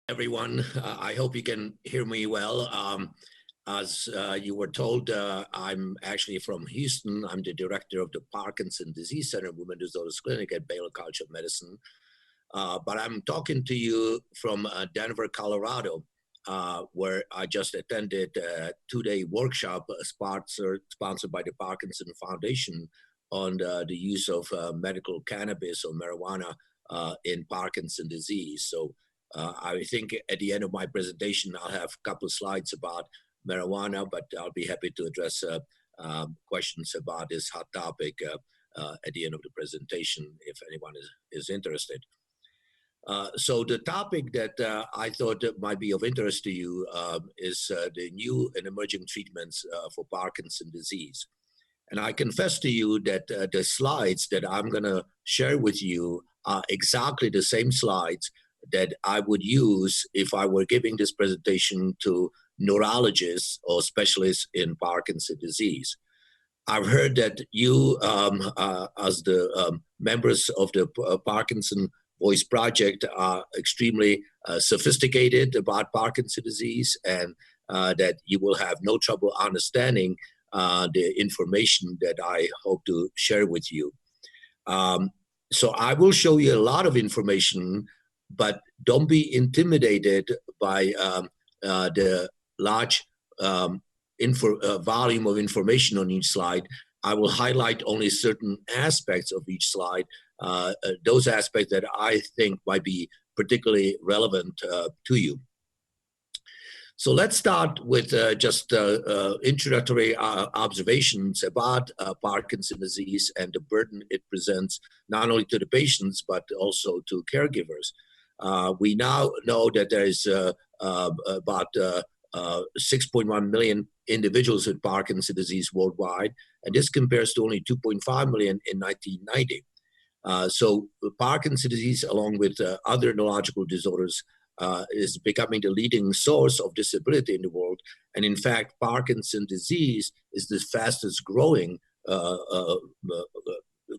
Everyone. I hope you can hear me well. As you were told, I'm actually from Houston. I'm the director of the Parkinson Disease Center Women Disorders Clinic at Baylor College of Medicine. But I'm talking to you from Denver, Colorado, where I just attended a two-day workshop sponsored by the Parkinson Foundation on the use of medical cannabis or marijuana in Parkinson disease. So I think at the end of my presentation, I'll have a couple of slides about marijuana, but I'll be happy to address questions about this hot topic at the end of the presentation if anyone is interested. So the topic that I thought might be of interest to you is the new and emerging treatments for Parkinson's disease. And I confess to you that the slides that I'm going to share with you are exactly the same slides that I would use if I were giving this presentation to neurologists or specialists in Parkinson's disease. I've heard that you, as the members of the Parkinson Voice Project, are extremely sophisticated about Parkinson's disease, and that you will have no trouble understanding the information that I hope to share with you. So I will show you a lot of information, but don't be intimidated by the large volume of information on each slide. I will highlight only certain aspects of each slide, those aspects that I think might be particularly relevant to you. So let's start with just introductory observations about Parkinson's disease and the burden it presents not only to the patients, but also to caregivers. We now know that there is about 6.1 million individuals with Parkinson's disease worldwide, and this compares to only 2.5 million in 1990. So Parkinson's disease, along with other neurological disorders, is becoming the leading source of disability in the world. And in fact, Parkinson's disease is the fastest growing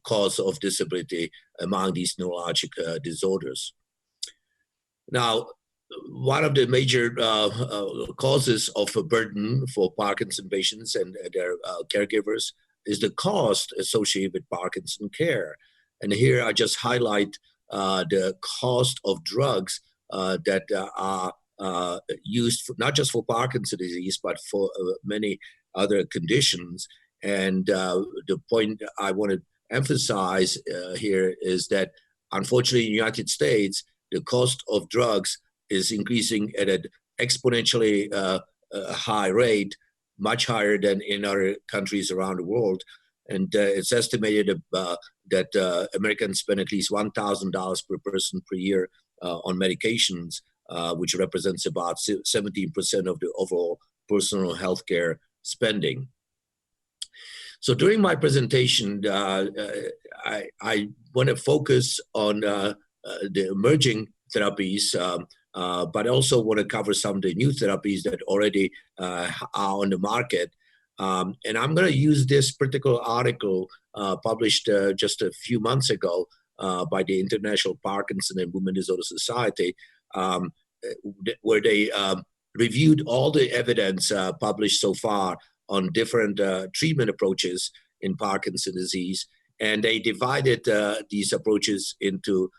cause of disability among these neurologic disorders. Now, one of the major causes of a burden for Parkinson patients and their caregivers is the cost associated with Parkinson care. And here I just highlight the cost of drugs that are used for, not just for Parkinson's disease, but for many other conditions. And the point I want to emphasize here is that, unfortunately, in the United States, the cost of drugs is increasing at an exponentially high rate, much higher than in other countries around the world. And it's estimated that Americans spend at least $1,000 per person per year on medications, which represents about 17% of the overall personal healthcare spending. So during my presentation, I want to focus on the emerging therapies, but also want to cover some of the new therapies that already are on the market. And I'm going to use this particular article published just a few months ago by the International Parkinson and Women Disorder Society, where they reviewed all the evidence published so far on different treatment approaches in Parkinson's disease. And they divided these approaches into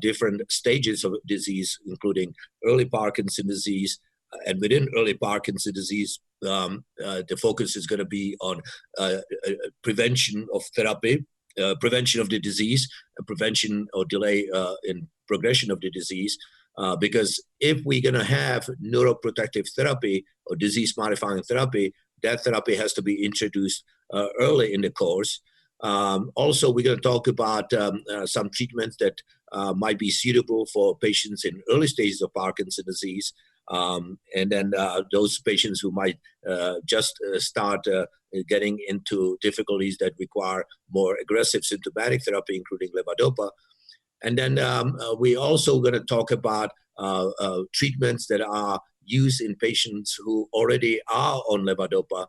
different stages of disease, including early Parkinson's disease. And within early Parkinson's disease, the focus is going to be on prevention of therapy, prevention of the disease, and prevention or delay in progression of the disease. Because if we're going to have neuroprotective therapy or disease-modifying therapy, that therapy has to be introduced early in the course. Also, we're going to talk about some treatments that might be suitable for patients in early stages of Parkinson's disease, and then those patients who might just start getting into difficulties that require more aggressive symptomatic therapy, including levodopa. And then we're also going to talk about treatments that are used in patients who already are on levodopa,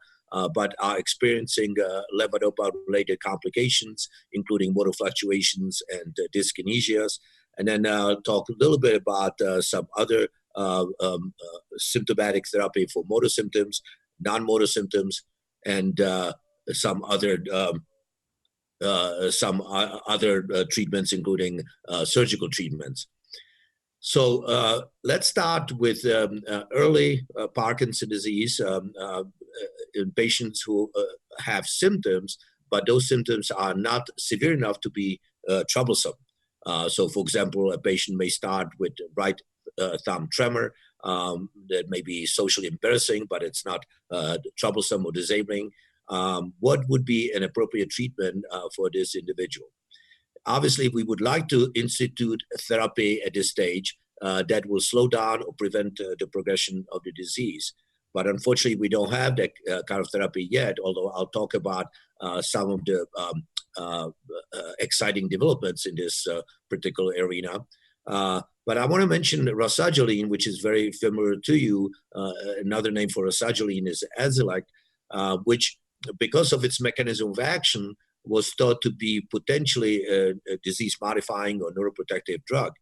but are experiencing levodopa-related complications, including motor fluctuations and dyskinesias. And then talk a little bit about some other symptomatic therapy for motor symptoms, non-motor symptoms, and some other treatments, including surgical treatments. So let's start with early Parkinson's disease in patients who have symptoms, but those symptoms are not severe enough to be troublesome. So, for example, a patient may start with right thumb tremor that may be socially embarrassing, but it's not troublesome or disabling. What would be an appropriate treatment for this individual? Obviously, we would like to institute therapy at this stage that will slow down or prevent the progression of the disease. But unfortunately, we don't have that kind of therapy yet, although I'll talk about some of the exciting developments in this particular arena. But I want to mention rasagiline, which is very familiar to you. Another name for rasagiline is Azilect, which, because of its mechanism of action, was thought to be potentially a disease-modifying or neuroprotective drug.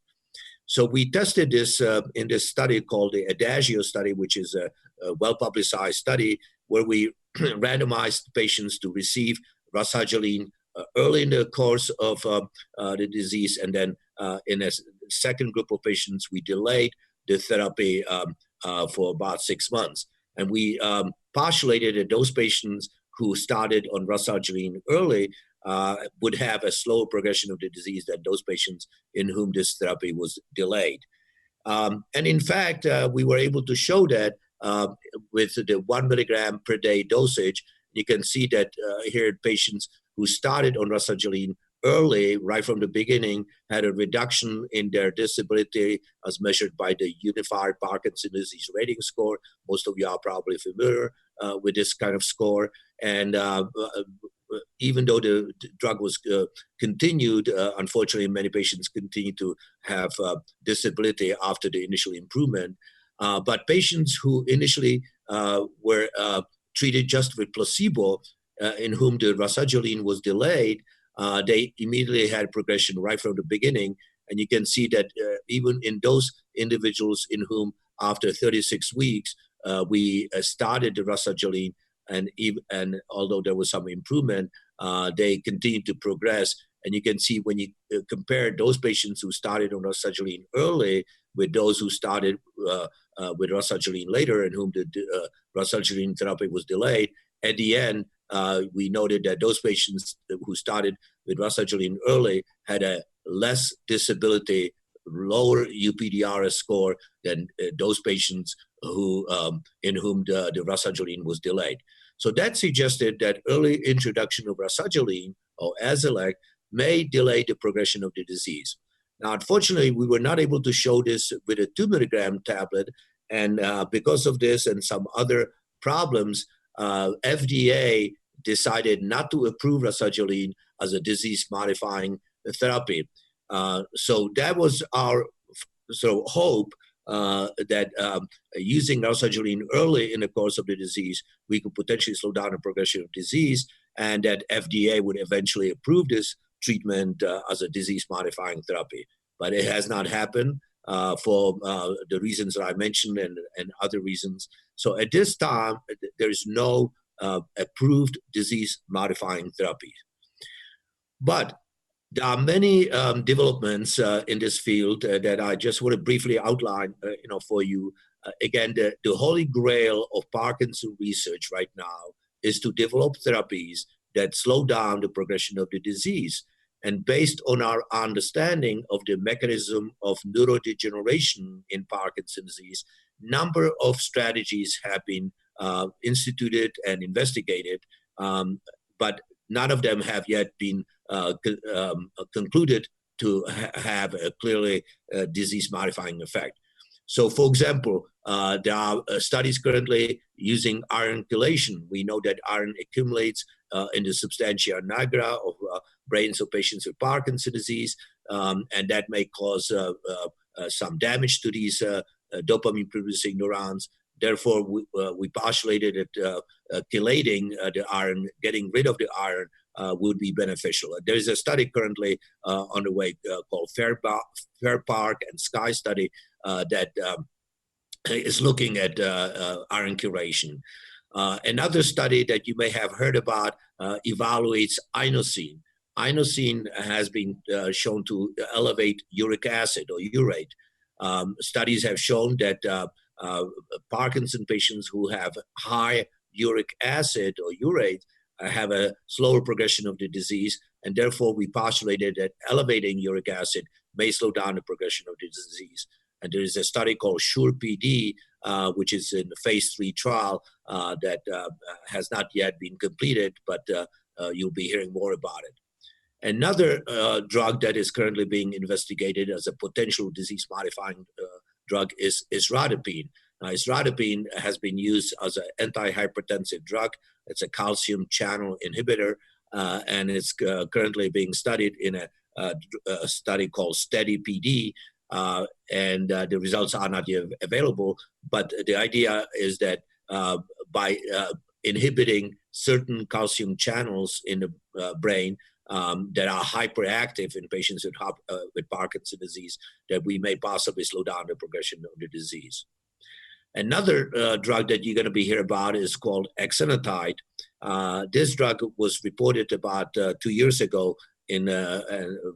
So we tested this in this study called the Adagio study, which is a well-publicized study where we randomized patients to receive rasagiline early in the course of the disease, and then in a second group of patients, we delayed the therapy for about 6 months. And we postulated that those patients who started on rasagiline early would have a slower progression of the disease than those patients in whom this therapy was delayed. And in fact, we were able to show that with the 1 milligram per day dosage. You can see that here patients who started on rasagiline early, right from the beginning, had a reduction in their disability as measured by the Unified Parkinson's Disease Rating Score. Most of you are probably familiar with this kind of score. And even though the drug was continued, unfortunately, many patients continue to have disability after the initial improvement. But patients who initially were treated just with placebo, in whom the rasagiline was delayed, they immediately had progression right from the beginning. And you can see that even in those individuals in whom after 36 weeks, we started the rasagiline, and although there was some improvement, they continued to progress. And you can see when you compare those patients who started on rasagiline early with those who started with rasagiline later, and whom the rasagiline therapy was delayed, at the end, we noted that those patients who started with rasagiline early had a less disability, lower UPDRS score than those patients who in whom the rasagiline was delayed. So that suggested that early introduction of rasagiline or Azilect may delay the progression of the disease. Now, unfortunately, we were not able to show this with a 2 milligram tablet, and because of this and some other problems, FDA decided not to approve rasagiline as a disease-modifying therapy. So that was our hope that using rasagiline early in the course of the disease, we could potentially slow down the progression of disease, and that FDA would eventually approve this treatment as a disease-modifying therapy. But it has not happened for the reasons that I mentioned and other reasons. So at this time, there is no approved disease-modifying therapy. But there are many developments in this field that I just want to briefly outline, for you. Again, the holy grail of Parkinson research right now is to develop therapies that slow down the progression of the disease. And based on our understanding of the mechanism of neurodegeneration in Parkinson's disease, number of strategies have been instituted and investigated, but none of them have yet been concluded to have a clearly disease-modifying effect. So, for example, there are studies currently using iron chelation. We know that iron accumulates in the substantia nigra of brains of patients with Parkinson's disease, and that may cause some damage to these dopamine-producing neurons. Therefore, we postulated that chelating the iron, getting rid of the iron, would be beneficial. There is a study currently underway called FAIR Park and Sky study that is looking at iron curation. Another study that you may have heard about evaluates inosine. Inosine has been shown to elevate uric acid or urate. Studies have shown that Parkinson patients who have high uric acid or urate have a slower progression of the disease, and therefore we postulated that elevating uric acid may slow down the progression of the disease. And there is a study called SURE-PD, which is in the phase 3 trial that has not yet been completed, but you'll be hearing more about it. Another drug that is currently being investigated as a potential disease-modifying drug is isradipine. Now, isradipine has been used as an antihypertensive drug. It's a calcium channel inhibitor, and it's currently being studied in a study called STEADY-PD, and the results are not yet available. But the idea is that by inhibiting certain calcium channels in the brain that are hyperactive in patients with Parkinson's disease, that we may possibly slow down the progression of the disease. Another drug that you're going to be hearing about is called exenatide. This drug was reported about 2 years ago in a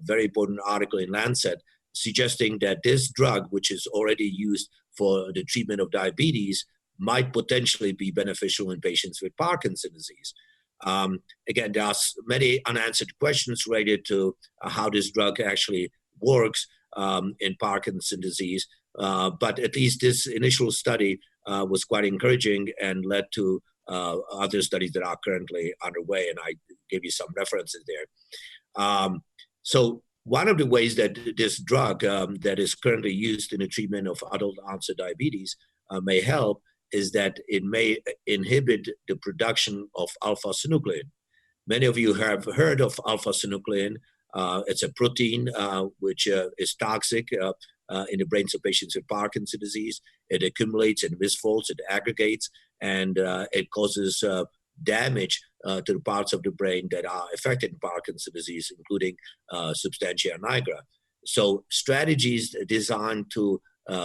very important article in Lancet, suggesting that this drug, which is already used for the treatment of diabetes, might potentially be beneficial in patients with Parkinson's disease. Again, there are many unanswered questions related to how this drug actually works in Parkinson's disease, but at least this initial study was quite encouraging and led to other studies that are currently underway, and I gave you some references there. So one of the ways that this drug that is currently used in the treatment of adult onset diabetes may help is that it may inhibit the production of alpha-synuclein. Many of you have heard of alpha-synuclein. It's a protein which is toxic in the brains of patients with Parkinson's disease. It accumulates and misfolds, it aggregates, and it causes damage to the parts of the brain that are affected in Parkinson's disease, including substantia nigra. So strategies designed to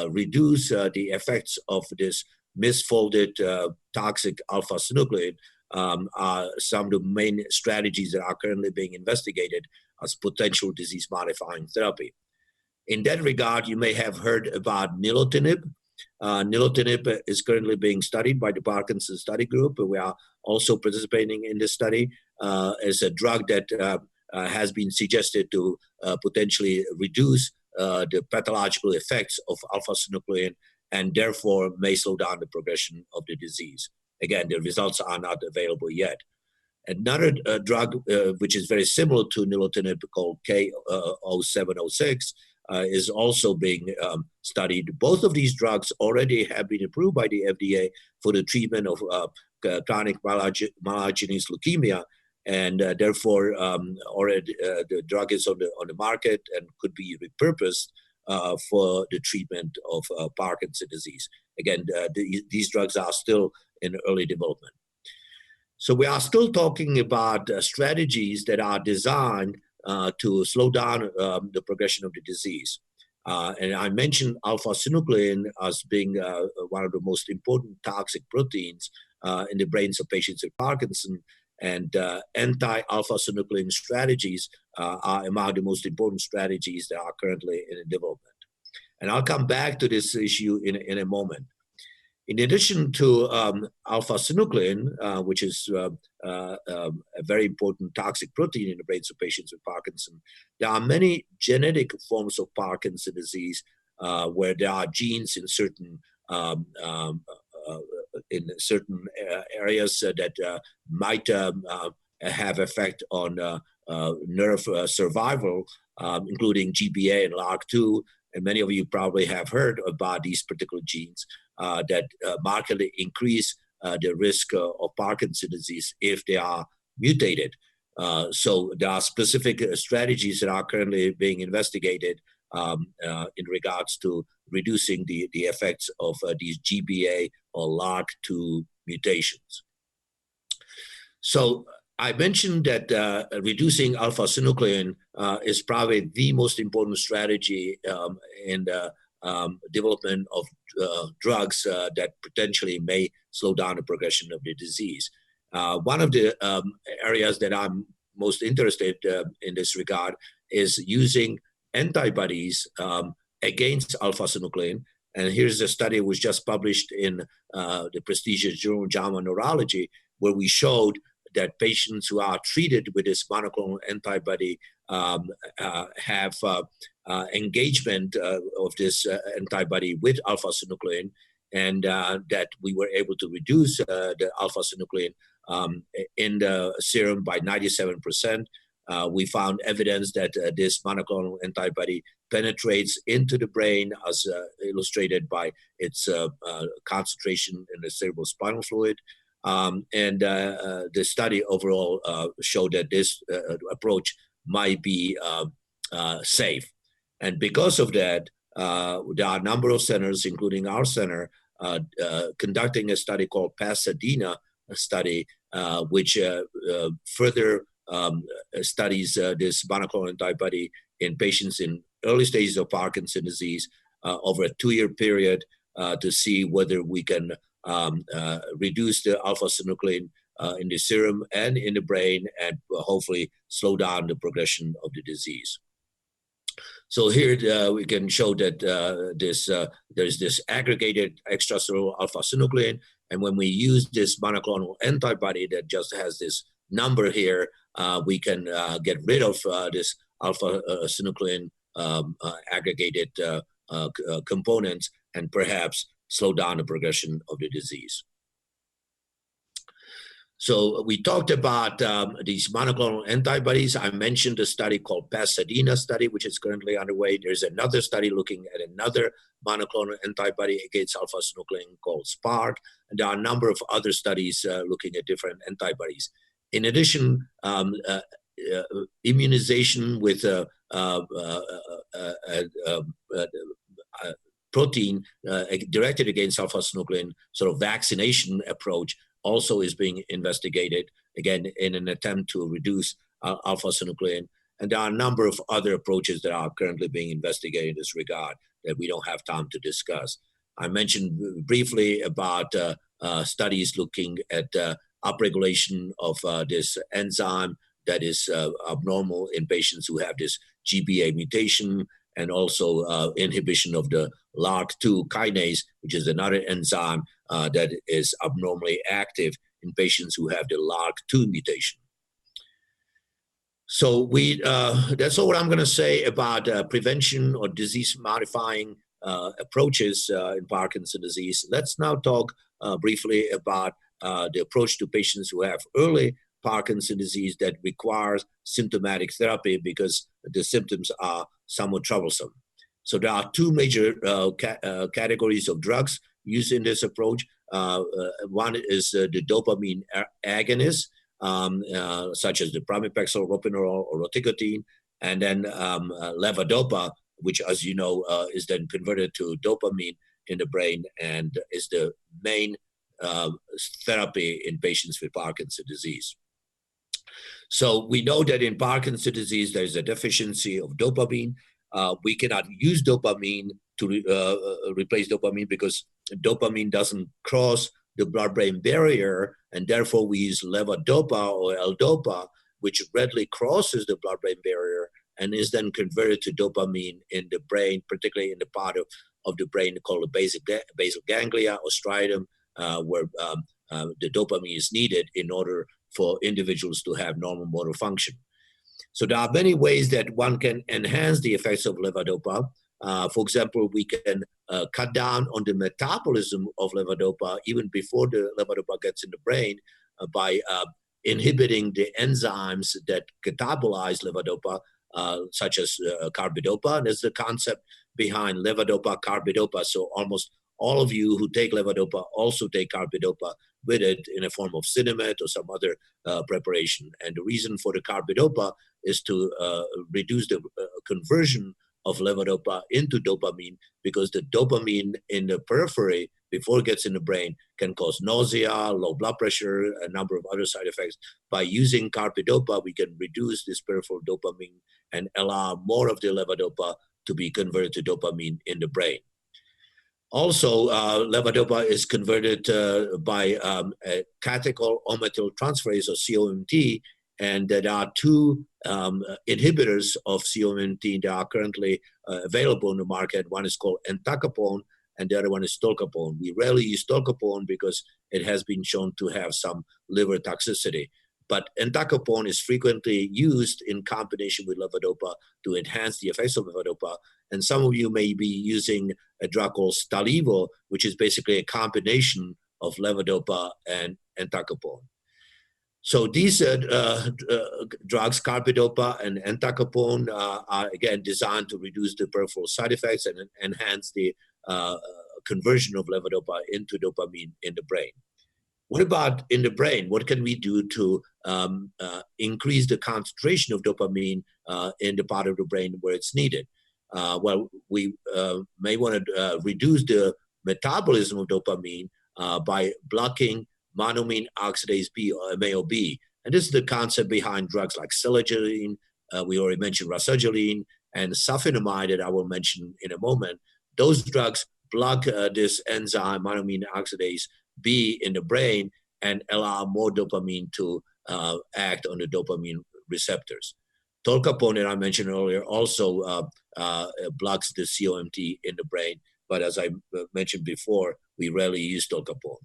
reduce the effects of this misfolded toxic alpha-synuclein are some of the main strategies that are currently being investigated as potential disease-modifying therapy. In that regard, you may have heard about nilotinib. Nilotinib is currently being studied by the Parkinson Study Group. We are also participating in this study as a drug that has been suggested to potentially reduce the pathological effects of alpha-synuclein and therefore may slow down the progression of the disease. Again, the results are not available yet. Another drug which is very similar to nilotinib called K0706 is also being studied. Both of these drugs already have been approved by the FDA for the treatment of chronic myelogenous leukemia, and therefore already the drug is on the market and could be repurposed for the treatment of Parkinson's disease. Again, these drugs are still in early development. So we are still talking about strategies that are designed to slow down the progression of the disease. And I mentioned alpha-synuclein as being one of the most important toxic proteins in the brains of patients with Parkinson, and anti-alpha-synuclein strategies are among the most important strategies that are currently in development. And I'll come back to this issue in a moment. In addition to alpha-synuclein, which is a very important toxic protein in the brains of patients with Parkinson, there are many genetic forms of Parkinson's disease where there are genes in certain areas that might have effect on nerve survival, including GBA and LRRK2. And many of you probably have heard about these particular genes that markedly increase the risk of Parkinson's disease if they are mutated. So there are specific strategies that are currently being investigated in regards to reducing the effects of these GBA or LRRK2 mutations. So I mentioned that reducing alpha-synuclein is probably the most important strategy in the development of drugs that potentially may slow down the progression of the disease. One of the areas that I'm most interested in this regard is using antibodies against alpha-synuclein. And here's a study which just published in the prestigious journal JAMA Neurology, where we showed that patients who are treated with this monoclonal antibody have engagement of this antibody with alpha-synuclein, and that we were able to reduce the alpha-synuclein in the serum by 97%. We found evidence that this monoclonal antibody penetrates into the brain, as illustrated by its concentration in the cerebrospinal fluid. And the study overall showed that this approach might be safe. And because of that, there are a number of centers, including our center, conducting a study called Pasadena study, which further studies this monoclonal antibody in patients in early stages of Parkinson's disease over a 2-year period to see whether we can reduce the alpha-synuclein in the serum and in the brain, and hopefully slow down the progression of the disease. So here we can show that there's this aggregated extracellular alpha-synuclein, and when we use this monoclonal antibody that just has this number here, we can get rid of this alpha-synuclein aggregated components and perhaps slow down the progression of the disease. So we talked about these monoclonal antibodies. I mentioned a study called Pasadena study, which is currently underway. There's another study looking at another monoclonal antibody against alpha-synuclein called SPARK. And there are a number of other studies looking at different antibodies. In addition, immunization with protein directed against alpha-synuclein, sort of vaccination approach, also is being investigated, again, in an attempt to reduce alpha-synuclein. And there are a number of other approaches that are currently being investigated in this regard that we don't have time to discuss. I mentioned briefly about studies looking at upregulation of this enzyme that is abnormal in patients who have this GBA mutation, and also inhibition of the LRRK2 kinase, which is another enzyme that is abnormally active in patients who have the LRRK2 mutation. So that's all what I'm going to say about prevention or disease-modifying approaches in Parkinson's disease. Let's now talk briefly about the approach to patients who have early Parkinson's disease that requires symptomatic therapy because the symptoms are somewhat troublesome. So there are two major categories of drugs used in this approach. One is the dopamine agonist, such as the pramipexole, ropinirole, or rotigotine, and then levodopa, which, as you know, is then converted to dopamine in the brain and is the main therapy in patients with Parkinson's disease. So we know that in Parkinson's disease, there's a deficiency of dopamine. We cannot use dopamine to replace dopamine because dopamine doesn't cross the blood-brain barrier, and therefore we use levodopa or L-dopa, which readily crosses the blood-brain barrier and is then converted to dopamine in the brain, particularly in the part of the brain called the basal ganglia or striatum, where the dopamine is needed in order for individuals to have normal motor function. So there are many ways that one can enhance the effects of levodopa. For example, we can cut down on the metabolism of levodopa even before the levodopa gets in the brain by inhibiting the enzymes that catabolize levodopa, such as carbidopa. And there's the concept behind levodopa-carbidopa. So almost all of you who take levodopa also take carbidopa with it in a form of Cinemet or some other preparation. And the reason for the carbidopa is to reduce the conversion of levodopa into dopamine, because the dopamine in the periphery before it gets in the brain can cause nausea, low blood pressure, a number of other side effects. By using carbidopa, we can reduce this peripheral dopamine and allow more of the levodopa to be converted to dopamine in the brain. Also, levodopa is converted by catechol transferase, or COMT, and there are two inhibitors of COMT that are currently available in the market. One is called entacapone, and the other one is tolcapone. We rarely use tolcapone because it has been shown to have some liver toxicity. But entacapone is frequently used in combination with levodopa to enhance the effects of levodopa. And some of you may be using a drug called Stalevo, which is basically a combination of levodopa and entacapone. So these drugs, carbidopa and entacapone, are again designed to reduce the peripheral side effects and enhance the conversion of levodopa into dopamine in the brain. What about in the brain? What can we do to increase the concentration of dopamine in the part of the brain where it's needed? Well, we may want to reduce the metabolism of dopamine by blocking monoamine oxidase B, or MAO-B. And this is the concept behind drugs like selagelene, we already mentioned rasagiline, and sulfonamide that I will mention in a moment. Those drugs block this enzyme, monoamine oxidase B, in the brain and allow more dopamine to act on the dopamine receptors. Tolcapone, that I mentioned earlier, also blocks the COMT in the brain, but as I mentioned before, we rarely use tolcapone.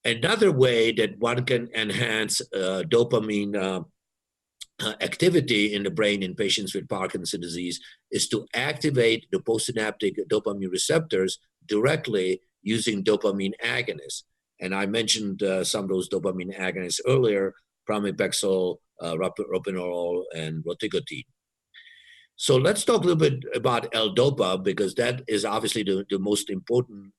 Another way that one can enhance dopamine activity in the brain in patients with Parkinson's disease is to activate the postsynaptic dopamine receptors directly using dopamine agonists. And I mentioned some of those dopamine agonists earlier: pramipexole, ropinirole, and rotigotine. So let's talk a little bit about L-Dopa, because that is obviously the most important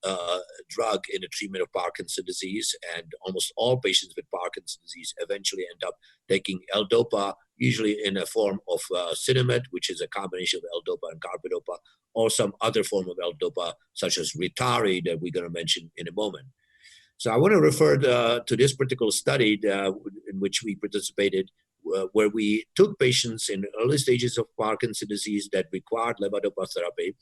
drug in the treatment of Parkinson's disease, and almost all patients with Parkinson's disease eventually end up taking L-Dopa, usually in a form of Sinemet, which is a combination of L-Dopa and carbidopa, or some other form of L-Dopa, such as Ritari, that we're going to mention in a moment. So I want to refer to this particular study in which we participated, where we took patients in early stages of Parkinson's disease that required levodopa therapy,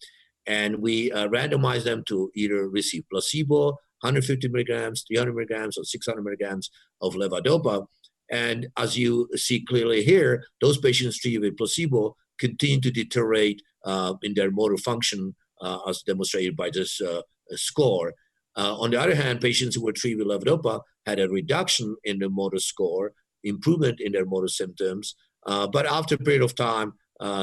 and we randomized them to either receive placebo, 150 milligrams, 300 milligrams, or 600 milligrams of levodopa. And as you see clearly here, those patients treated with placebo continue to deteriorate in their motor function, as demonstrated by this score. On the other hand, patients who were treated with levodopa had a reduction in the motor score, improvement in their motor symptoms, but after a period of time,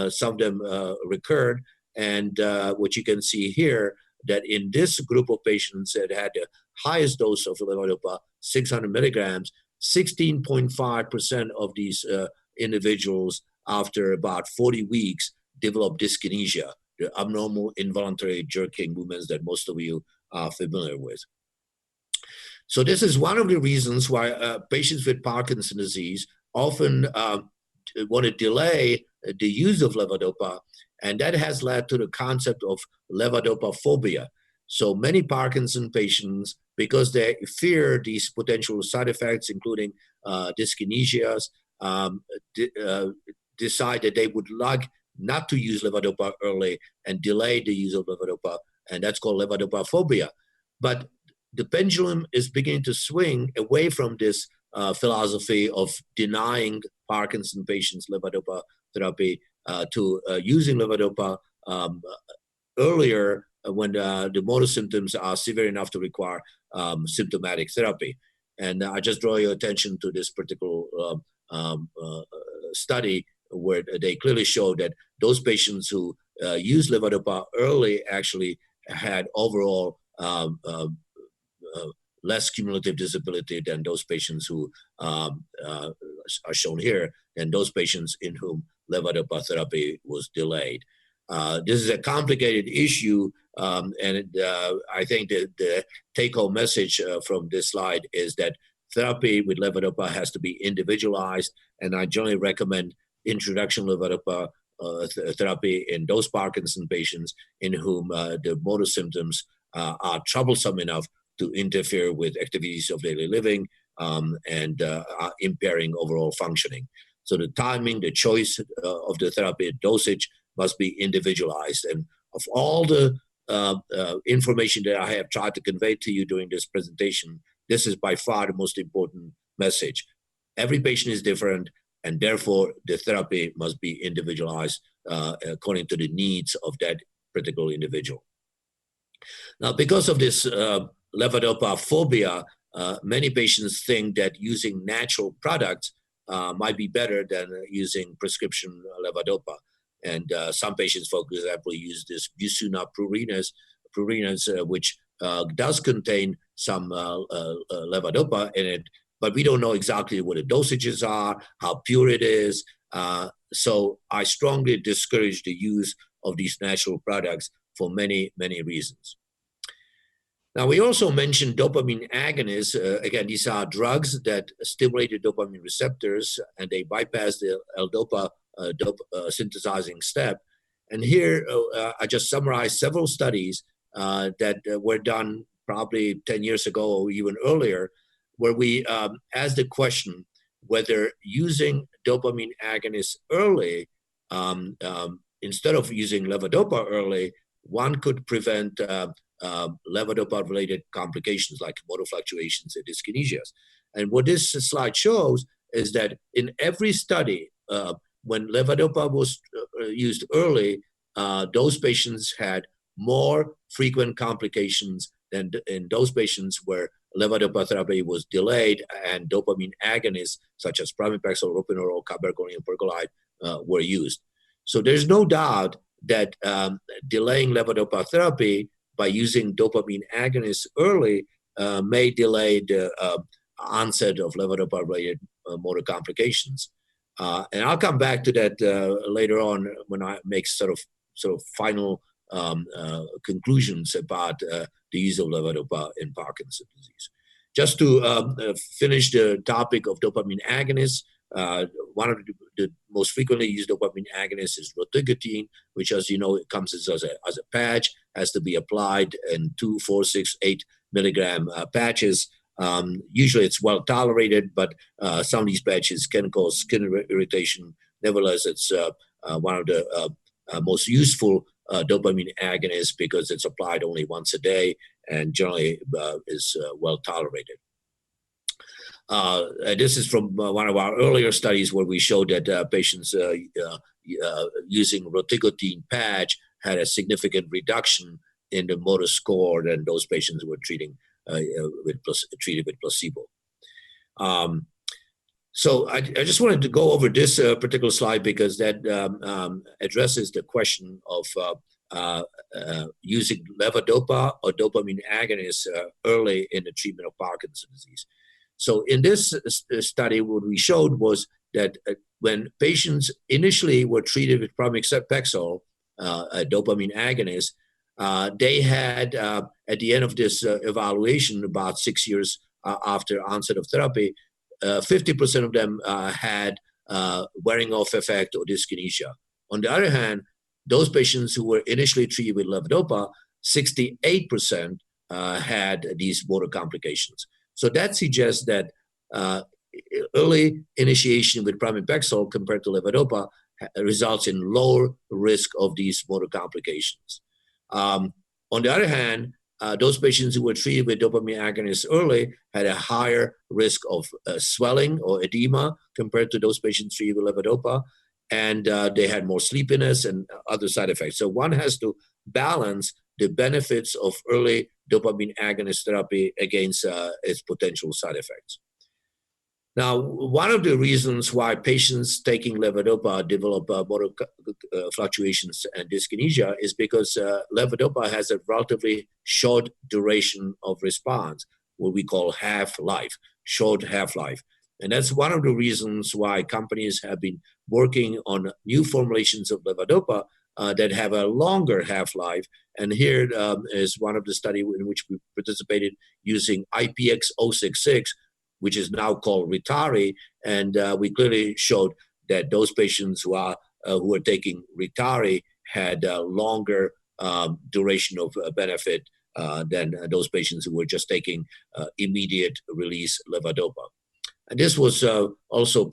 some of them recurred. And what you can see here, that in this group of patients that had the highest dose of levodopa, 600 milligrams, 16.5% of these individuals, after about 40 weeks, developed dyskinesia, the abnormal involuntary jerking movements that most of you are familiar with. So this is one of the reasons why patients with Parkinson's disease often want to delay the use of levodopa, and that has led to the concept of levodopa phobia. So many Parkinson patients, because they fear these potential side effects, including dyskinesias, decide that they would like not to use levodopa early and delay the use of levodopa, and that's called levodopa phobia. But the pendulum is beginning to swing away from this philosophy of denying Parkinson patients levodopa therapy to using levodopa earlier when the motor symptoms are severe enough to require symptomatic therapy. And I just draw your attention to this particular study, where they clearly show that those patients who use levodopa early actually had overall less cumulative disability than those patients who are shown here, and those patients in whom levodopa therapy was delayed. This is a complicated issue, and I think that the take-home message from this slide is that therapy with levodopa has to be individualized, and I generally recommend introduction of levodopa therapy in those Parkinson patients in whom the motor symptoms are troublesome enough to interfere with activities of daily living and are impairing overall functioning. So the timing, the choice of the therapy dosage must be individualized. And of all the information that I have tried to convey to you during this presentation, this is by far the most important message. Every patient is different, and therefore the therapy must be individualized according to the needs of that particular individual. Now, because of this levodopa phobia, many patients think that using natural products might be better than using prescription levodopa. And some patients, for example, use this Bucina pruriens, which does contain some levodopa in it, but we don't know exactly what the dosages are, how pure it is. So I strongly discourage the use of these natural products for many, many reasons. Now, we also mentioned dopamine agonists. Again, these are drugs that stimulate the dopamine receptors, and they bypass the L-dopa synthesizing step. And here, I just summarized several studies that were done probably 10 years ago or even earlier, where we asked the question whether using dopamine agonists early, instead of using levodopa early, one could prevent levodopa-related complications like motor fluctuations and dyskinesias. And what this slide shows is that in every study, when levodopa was used early, those patients had more frequent complications than in those patients where levodopa therapy was delayed and dopamine agonists such as pramipexole, ropinirole, carbapenem, and pergolide were used. So there's no doubt that delaying levodopa therapy by using dopamine agonists early may delay the onset of levodopa-related motor complications. And I'll come back to that later on when I make sort of final conclusions about the use of levodopa in Parkinson's disease. Just to finish the topic of dopamine agonists, one of the most frequently used dopamine agonists is rotigotine, which, as you know, it comes as a patch, has to be applied in 2, 4, 6, 8 milligram patches. Usually it's well tolerated, but some of these patches can cause skin irritation. Nevertheless, it's one of the most useful dopamine agonists because it's applied only once a day and generally is well tolerated. This is from one of our earlier studies where we showed that patients using rotigotine patch had a significant reduction in the motor score than those patients who were treated with placebo. So I just wanted to go over this particular slide because that addresses the question of using levodopa or dopamine agonists early in the treatment of Parkinson's disease. So in this study, what we showed was that when patients initially were treated with pramipexole, a dopamine agonist, they had, at the end of this evaluation, about 6 years after onset of therapy, 50% of them had wearing off effect or dyskinesia. On the other hand, those patients who were initially treated with levodopa, 68% had these motor complications. So that suggests that early initiation with pramipexole compared to levodopa results in lower risk of these motor complications. On the other hand, those patients who were treated with dopamine agonists early had a higher risk of swelling or edema compared to those patients treated with levodopa, and they had more sleepiness and other side effects. So one has to balance the benefits of early dopamine agonist therapy against its potential side effects. Now, one of the reasons why patients taking levodopa develop motor fluctuations and dyskinesia is because levodopa has a relatively short duration of response, what we call half-life, short half-life. And that's one of the reasons why companies have been working on new formulations of levodopa that have a longer half-life. And here is one of the studies in which we participated using IPX066, which is now called Ritari, and we clearly showed that those patients who are taking Ritari had a longer duration of benefit than those patients who were just taking immediate release levodopa. And this was also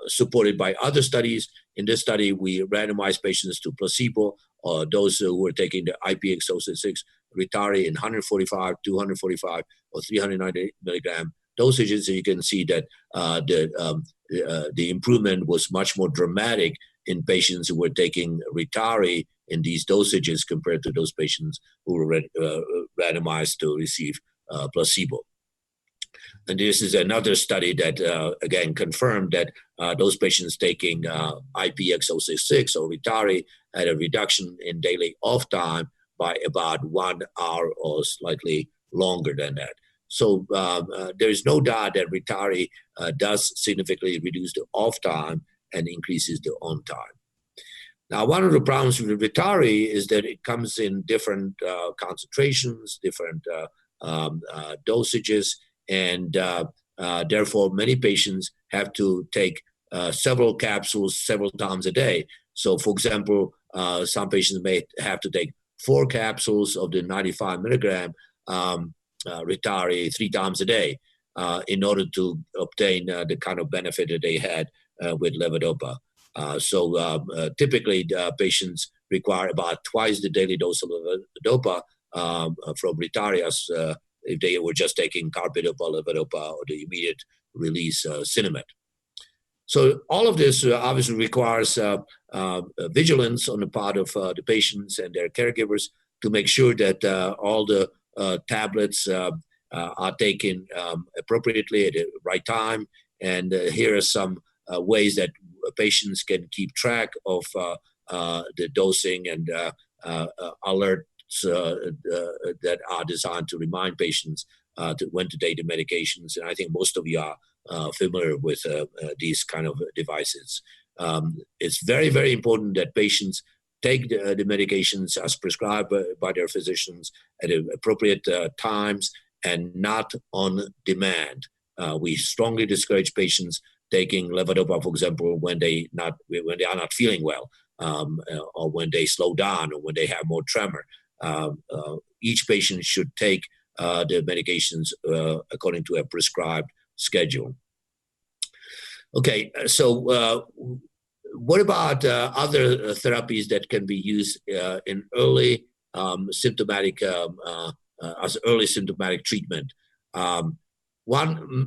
supported by other studies. In this study, we randomized patients to placebo those who were taking the IPX06 Ritari in 145, 245, or 390 milligram dosages, you can see that the improvement was much more dramatic in patients who were taking Ritari in these dosages compared to those patients who were randomized to receive placebo. And this is another study that, again, confirmed that those patients taking IPX066 or Ritari had a reduction in daily off time by about 1 hour or slightly longer than that. So there is no doubt that Ritari does significantly reduce the off time and increases the on time. Now, one of the problems with Ritari is that it comes in different concentrations, different dosages, and therefore many patients have to take several capsules several times a day. So, for example, some patients may have to take 4 capsules of the 95 milligram Ritari 3 times a day in order to obtain the kind of benefit that they had with levodopa. So typically, patients require about twice the daily dose of levodopa from Ritari as if they were just taking carbidopa, levodopa, or the immediate release Symptomatic. So all of this obviously requires vigilance on the part of the patients and their caregivers to make sure that all the tablets are taken appropriately at the right time. And here are some ways that patients can keep track of the dosing and alerts that are designed to remind patients when to take the medications. And I think most of you are familiar with these kind of devices. It's very, very important that patients take the medications as prescribed by their physicians at appropriate times and not on demand. We strongly discourage patients taking levodopa, for example, when they are not feeling well, or when they slow down, or when they have more tremor. Each patient should take the medications according to a prescribed schedule. Okay, so what about other therapies that can be used in early symptomatic as early symptomatic treatment? One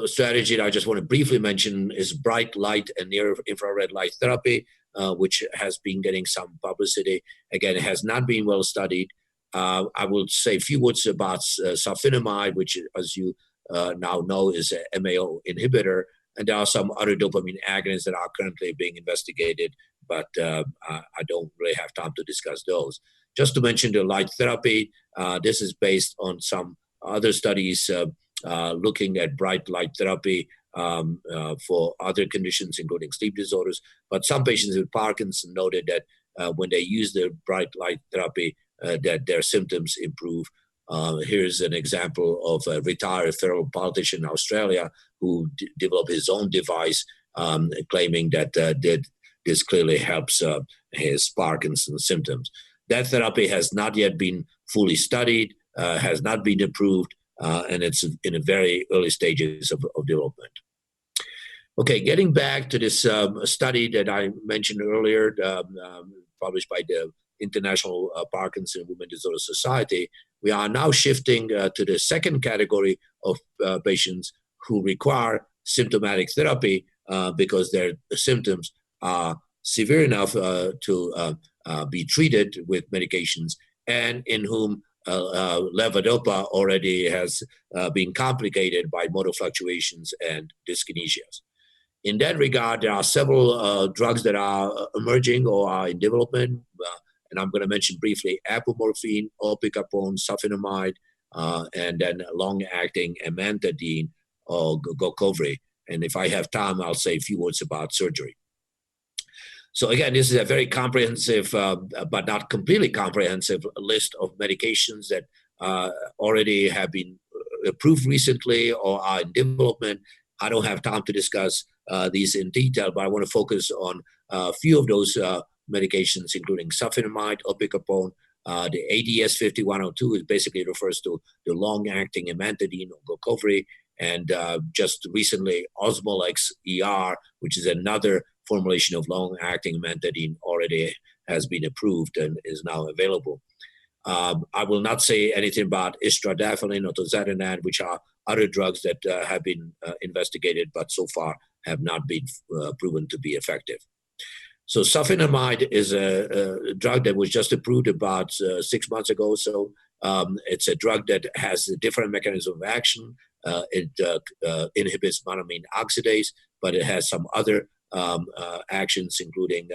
strategy that I just want to briefly mention is bright light and near infrared light therapy, which has been getting some publicity. Again, it has not been well studied. I will say a few words about sulfonamide, which, as you now know, is an MAO inhibitor. And there are some other dopamine agonists that are currently being investigated, but I don't really have time to discuss those. Just to mention the light therapy, this is based on some other studies looking at bright light therapy for other conditions, including sleep disorders. But some patients with Parkinson noted that when they use the bright light therapy, that their symptoms improve. Here's an example of a retired federal politician in Australia who developed his own device, claiming that this clearly helps his Parkinson's symptoms. That therapy has not yet been fully studied, has not been approved, and it's in the very early stages of development. Okay, getting back to this study that I mentioned earlier, published by the International Parkinson Women Disorder Society, we are now shifting to the second category of patients who require symptomatic therapy because their symptoms are severe enough to be treated with medications, and in whom levodopa already has been complicated by motor fluctuations and dyskinesias. In that regard, there are several drugs that are emerging or are in development, and I'm going to mention briefly apomorphine, opicapone, sulfonamide, and then long-acting amantadine or Jankovic. And if I have time, I'll say a few words about surgery. So again, this is a very comprehensive, but not completely comprehensive list of medications that already have been approved recently or are in development. I don't have time to discuss these in detail, but I want to focus on a few of those medications, including sulfonamide, opicapone. The ADS-5102 is basically refers to the long-acting amantadine or Jankovic, and just recently Osmolex ER, which is another formulation of long-acting amantadine, already has been approved and is now available. I will not say anything about istradafylline or tozanimab, which are other drugs that have been investigated, but so far have not been proven to be effective. So sulfonamide is a drug that was just approved about 6 months ago. So it's a drug that has a different mechanism of action. It inhibits monoamine oxidase, but it has some other actions, including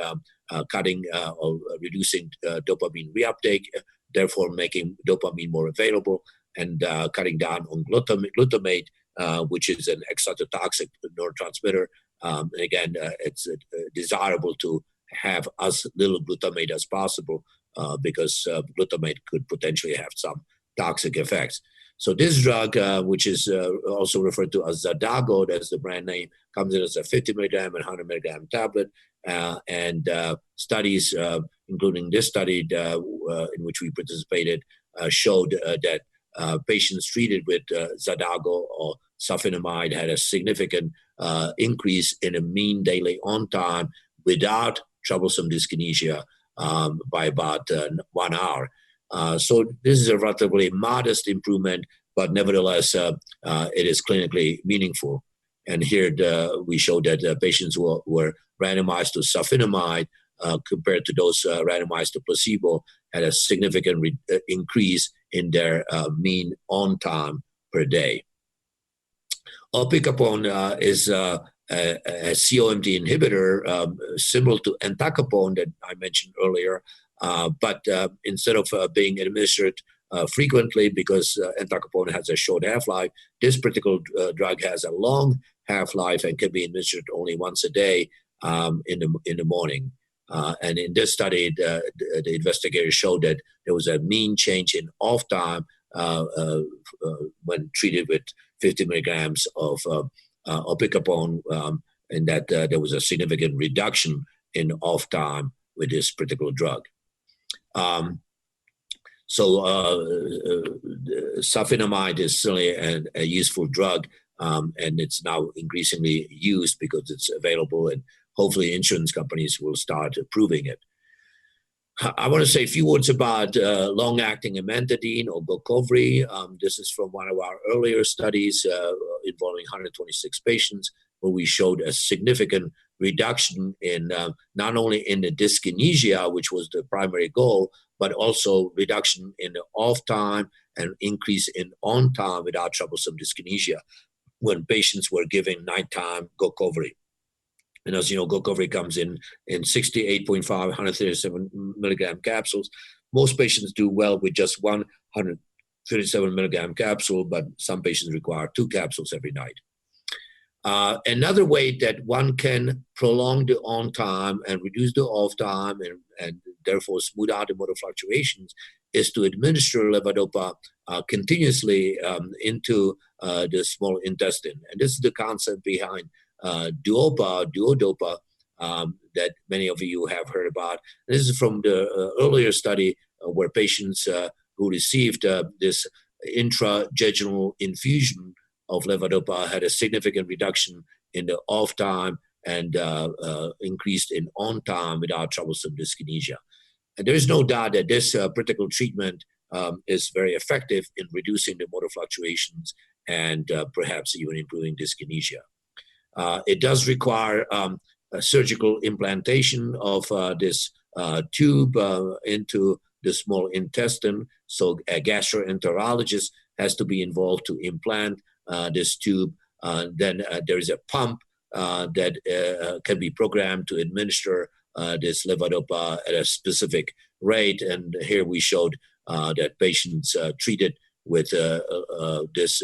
cutting or reducing dopamine reuptake, therefore making dopamine more available, and cutting down on glutamate, which is an excitotoxic neurotransmitter. And again, it's desirable to have as little glutamate as possible because glutamate could potentially have some toxic effects. So this drug, which is also referred to as Xadago, that's the brand name, comes in as a 50 milligram and 100 milligram tablet. And studies, including this study in which we participated, showed that patients treated with Xadago or sulfonamide had a significant increase in a mean daily on time without troublesome dyskinesia by about 1 hour. So this is a relatively modest improvement, but nevertheless, it is clinically meaningful. And here we show that patients who were randomized to sulfonamide compared to those randomized to placebo had a significant increase in their mean on time per day. Opicapone is a COMT inhibitor similar to entacapone that I mentioned earlier, but instead of being administered frequently, because entacapone has a short half-life, this particular drug has a long half-life and can be administered only once a day in the morning. And in this study, the investigators showed that there was a mean change in off time when treated with 50 milligrams of opicapone, and that there was a significant reduction in off time with this particular drug. So sulfonamide is certainly a useful drug, and it's now increasingly used because it's available, and hopefully insurance companies will start approving it. I want to say a few words about long-acting amantadine or Gocovri. This is from one of our earlier studies involving 126 patients, where we showed a significant reduction in not only in the dyskinesia, which was the primary goal, but also reduction in the off time and increase in on time without troublesome dyskinesia when patients were given nighttime Gocovri. And as you know, Gocovri comes in 68.5, 137 milligram capsules. Most patients do well with just 137 milligram capsule, but some patients require 2 capsules every night. Another way that one can prolong the on time and reduce the off time and therefore smooth out the motor fluctuations is to administer levodopa continuously into the small intestine. And this is the concept behind duodopa that many of you have heard about. This is from the earlier study where patients who received this intrajejunal infusion of levodopa had a significant reduction in the off time and increased in on time without troublesome dyskinesia. And there is no doubt that this particular treatment is very effective in reducing the motor fluctuations and perhaps even improving dyskinesia. It does require a surgical implantation of this tube into the small intestine. So a gastroenterologist has to be involved to implant this tube. Then there is a pump that can be programmed to administer this levodopa at a specific rate. And here we showed that patients treated with this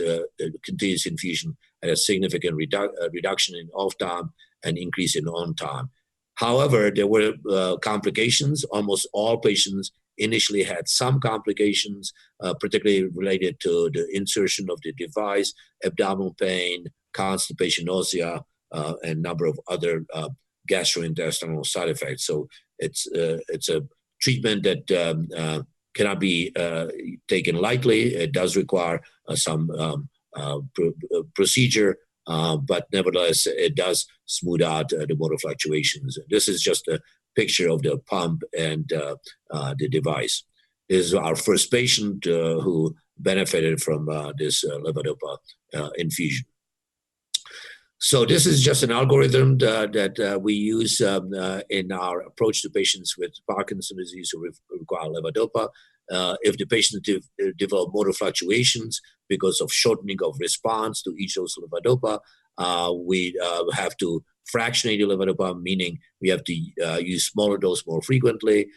continuous infusion had a significant reduction in off time and increase in on time. However, there were complications. Almost all patients initially had some complications, particularly related to the insertion of the device, abdominal pain, constipation, nausea, and a number of other gastrointestinal side effects. So it's a treatment that cannot be taken lightly. It does require some procedure, but nevertheless, it does smooth out the motor fluctuations. This is just a picture of the pump and the device. This is our first patient who benefited from this levodopa infusion. So this is just an algorithm that we use in our approach to patients with Parkinson's disease who require levodopa. If the patient develop motor fluctuations because of shortening of response to each dose of levodopa, we have to fractionate the levodopa, meaning we have to use smaller dose more frequently.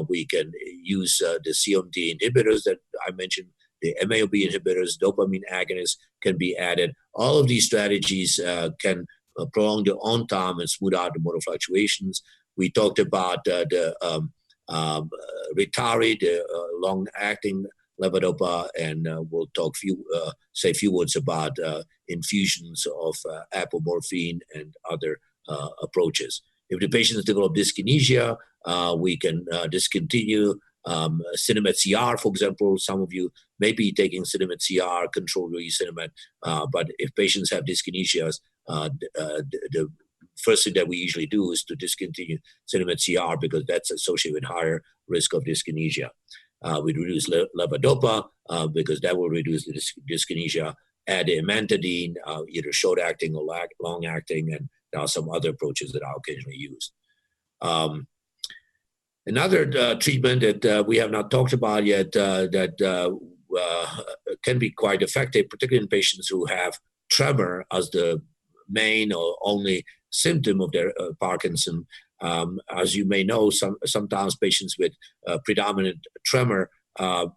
We can use the COMT inhibitors that I mentioned, the MAOB inhibitors, dopamine agonists can be added. All of these strategies can prolong the on time and smooth out the motor fluctuations. We talked about the Ritari, the long-acting levodopa, and we'll say a few words about infusions of apomorphine and other approaches. If the patients develop dyskinesia, we can discontinue Cinemet CR, for example. Some of you may be taking Cinemet CR, control-release Cinemet, but if patients have dyskinesias, the first thing that we usually do is to discontinue Cinemet CR because that's associated with higher risk of dyskinesia. We reduce levodopa because that will reduce the dyskinesia. Add amantadine, either short-acting or long-acting, and there are some other approaches that are occasionally used. Another treatment that we have not talked about yet that can be quite effective, particularly in patients who have tremor as the main or only symptom of their Parkinson. As you may know, sometimes patients with predominant tremor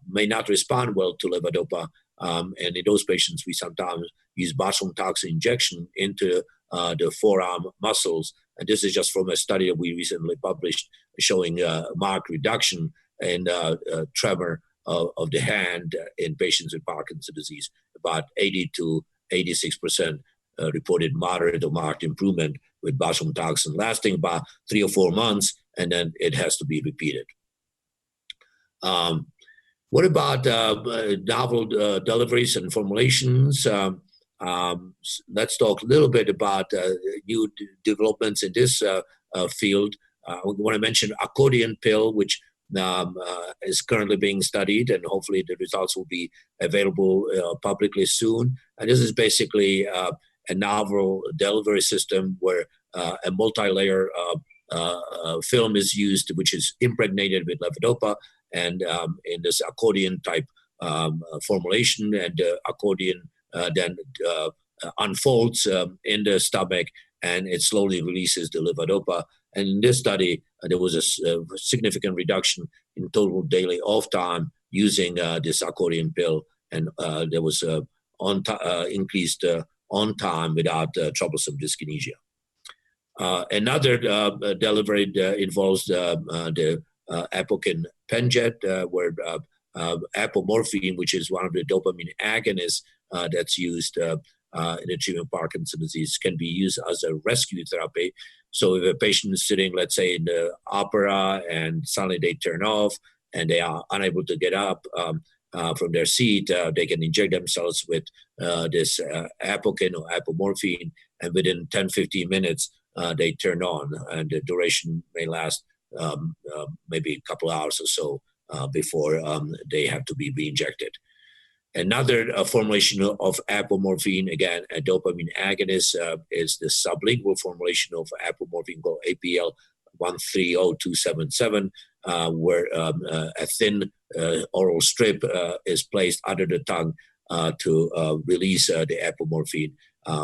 may not respond well to levodopa. And in those patients, we sometimes use botulinum toxin injection into the forearm muscles. And this is just from a study that we recently published showing marked reduction in tremor of the hand in patients with Parkinson's disease. About 80 to 86% reported moderate or marked improvement with botulinum toxin, lasting about 3 or 4 months, and then it has to be repeated. What about novel deliveries and formulations? Let's talk a little bit about new developments in this field. I want to mention accordion pill, which is currently being studied, and hopefully the results will be available publicly soon. And this is basically a novel delivery system where a multi-layer film is used, which is impregnated with levodopa, and in this accordion type formulation, and the accordion then unfolds in the stomach, and it slowly releases the levodopa. And in this study, there was a significant reduction in total daily off time using this accordion pill, and there was increased on time without troublesome dyskinesia. Another delivery involves the apokin penjet, where apomorphine, which is one of the dopamine agonists that's used in the treatment of Parkinson's disease, can be used as a rescue therapy. So if a patient is sitting, let's say, in the opera, and suddenly they turn off and they are unable to get up from their seat, they can inject themselves with this apokin or apomorphine, and within 10-15 minutes, they turn on, and the duration may last maybe a couple hours or so before they have to be re-injected. Another formulation of apomorphine, again, a dopamine agonist, is the sublingual formulation of apomorphine called APL 130277, where a thin oral strip is placed under the tongue to release the apomorphine.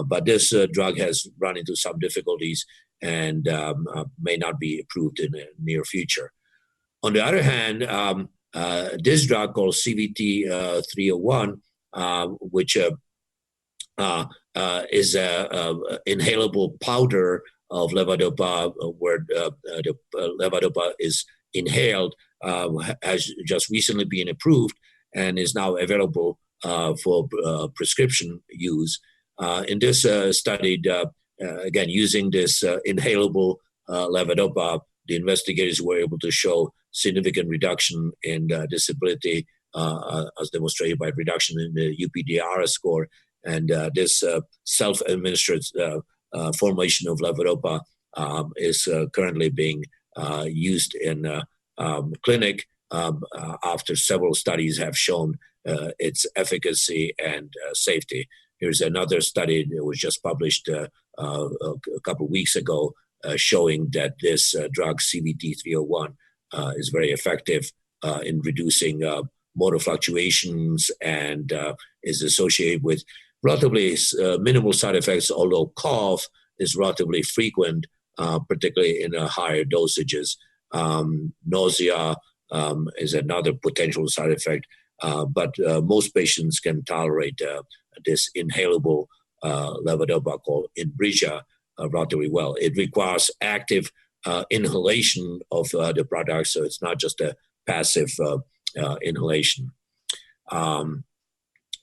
But this drug has run into some difficulties and may not be approved in the near future. On the other hand, this drug called CVT 301, which is an inhalable powder of levodopa, where the levodopa is inhaled, has just recently been approved and is now available for prescription use. In this study, again, using this inhalable levodopa, the investigators were able to show significant reduction in disability, as demonstrated by reduction in the UPDRS score. And this self-administered formulation of levodopa is currently being used in clinic after several studies have shown its efficacy and safety. Here's another study that was just published a couple of weeks ago showing that this drug CVT-301 is very effective in reducing motor fluctuations and is associated with relatively minimal side effects, although cough is relatively frequent, particularly in higher dosages. Nausea is another potential side effect, but most patients can tolerate this inhalable levodopa called Inbrija relatively well. It requires active inhalation of the product, so it's not just a passive inhalation.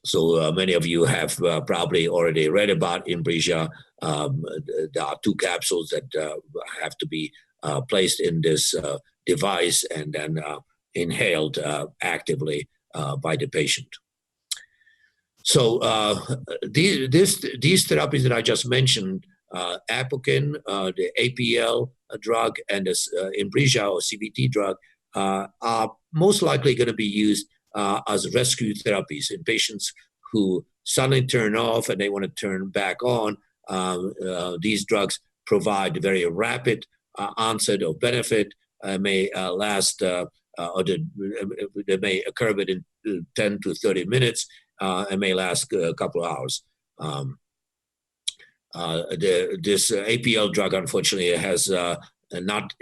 So many of you have probably already read about Inbrija. There are 2 capsules that have to be placed in this device and then inhaled actively by the patient. So these therapies that I just mentioned, Apoquin, the APL drug, and this Inbrija or CVT drug are most likely going to be used as rescue therapies in patients who suddenly turn off and they want to turn back on. These drugs provide very rapid onset of benefit, may last, or they may occur within 10 to 30 minutes, and may last a couple of hours. This APL drug, unfortunately, has not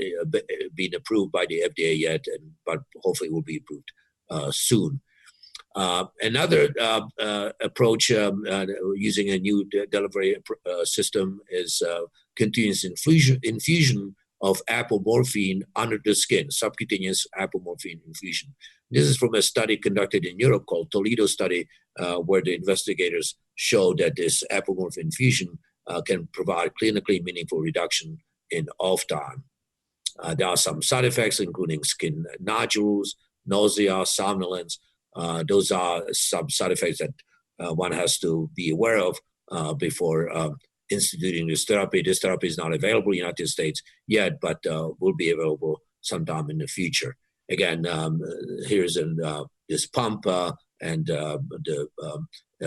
been approved by the FDA yet, but hopefully will be approved soon. Another approach using a new delivery system is continuous infusion of apomorphine under the skin, subcutaneous apomorphine infusion. This is from a study conducted in Europe called Toledo study, where the investigators showed that this apomorphine infusion can provide clinically meaningful reduction in off time. There are some side effects, including skin nodules, nausea, somnolence. Those are some side effects that one has to be aware of before instituting this therapy. This therapy is not available in the United States yet, but will be available sometime in the future. Again, here's this pump and the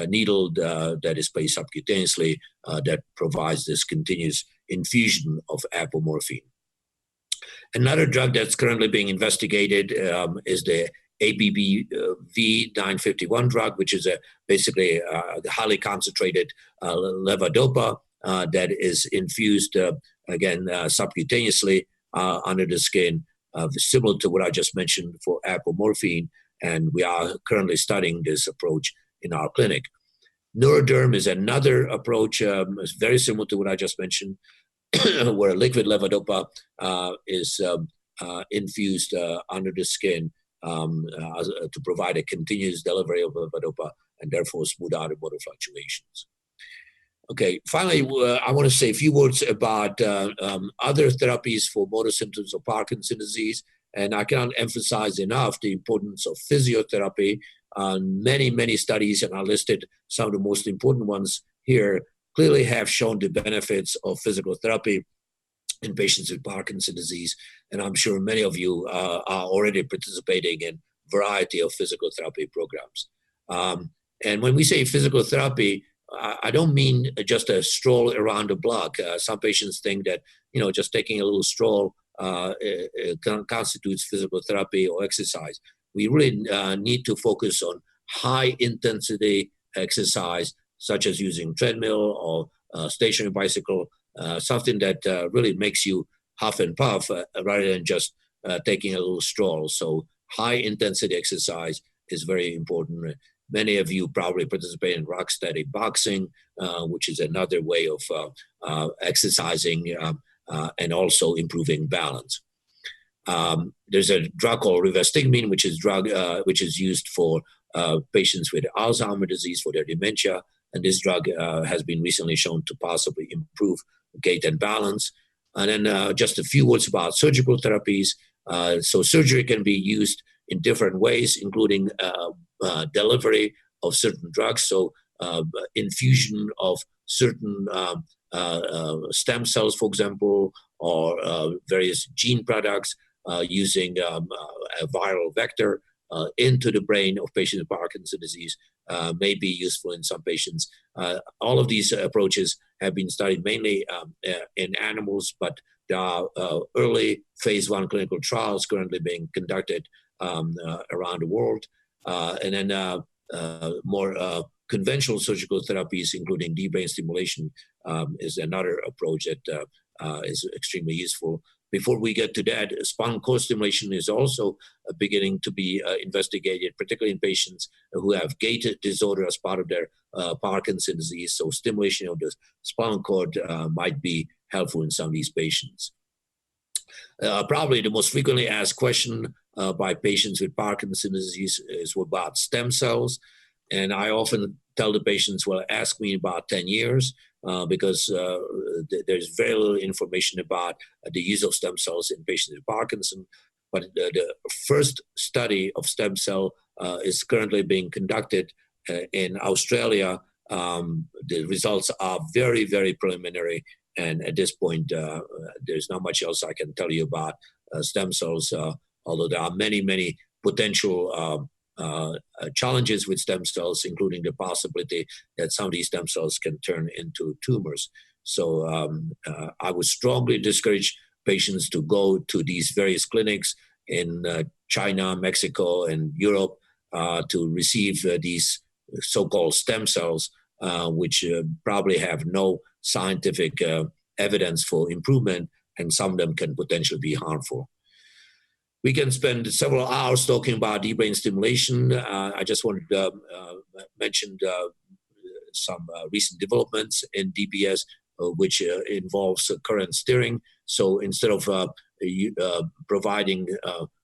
needle that is placed subcutaneously that provides this continuous infusion of apomorphine. Another drug that's currently being investigated is the ABBV-951 drug, which is basically a highly concentrated levodopa that is infused, again, subcutaneously under the skin, similar to what I just mentioned for apomorphine, and we are currently studying this approach in our clinic. Neuroderm is another approach, very similar to what I just mentioned, where liquid levodopa is infused under the skin to provide a continuous delivery of levodopa and therefore smooth out the motor fluctuations. Okay, finally, I want to say a few words about other therapies for motor symptoms of Parkinson's disease, and I cannot emphasize enough the importance of physiotherapy. Many studies, and I listed some of the most important ones here, clearly have shown the benefits of physical therapy in patients with Parkinson's disease, and I'm sure many of you are already participating in a variety of physical therapy programs. And when we say physical therapy, I don't mean just a stroll around the block. Some patients think that, just taking a little stroll constitutes physical therapy or exercise. We really need to focus on high-intensity exercise, such as using treadmill or stationary bicycle, something that really makes you huff and puff rather than just taking a little stroll. So high-intensity exercise is very important. Many of you probably participate in rock-steady boxing, which is another way of exercising and also improving balance. There's a drug called rivastigmine, which is used for patients with Alzheimer's disease for their dementia, and this drug has been recently shown to possibly improve gait and balance. And then just a few words about surgical therapies. So surgery can be used in different ways, including delivery of certain drugs, so infusion of certain stem cells, for example, or various gene products using a viral vector into the brain of patients with Parkinson's disease may be useful in some patients. All of these approaches have been studied mainly in animals, but there are early phase 1 clinical trials currently being conducted around the world. And then more conventional surgical therapies, including deep brain stimulation, is another approach that is extremely useful. Before we get to that, spinal cord stimulation is also beginning to be investigated, particularly in patients who have gait disorder as part of their Parkinson's disease. So stimulation of the spinal cord might be helpful in some of these patients. Probably the most frequently asked question by patients with Parkinson's disease is about stem cells. And I often tell the patients, well, ask me in about 10 years because there's very little information about the use of stem cells in patients with Parkinson. But the first study of stem cell is currently being conducted in Australia. The results are very, very preliminary. And at this point, there's not much else I can tell you about stem cells, although there are many, many potential challenges with stem cells, including the possibility that some of these stem cells can turn into tumors. So I would strongly discourage patients to go to these various clinics in China, Mexico, and Europe to receive these so-called stem cells, which probably have no scientific evidence for improvement, and some of them can potentially be harmful. We can spend several hours talking about deep brain stimulation. I just wanted to mention some recent developments in DBS, which involves current steering. So instead of providing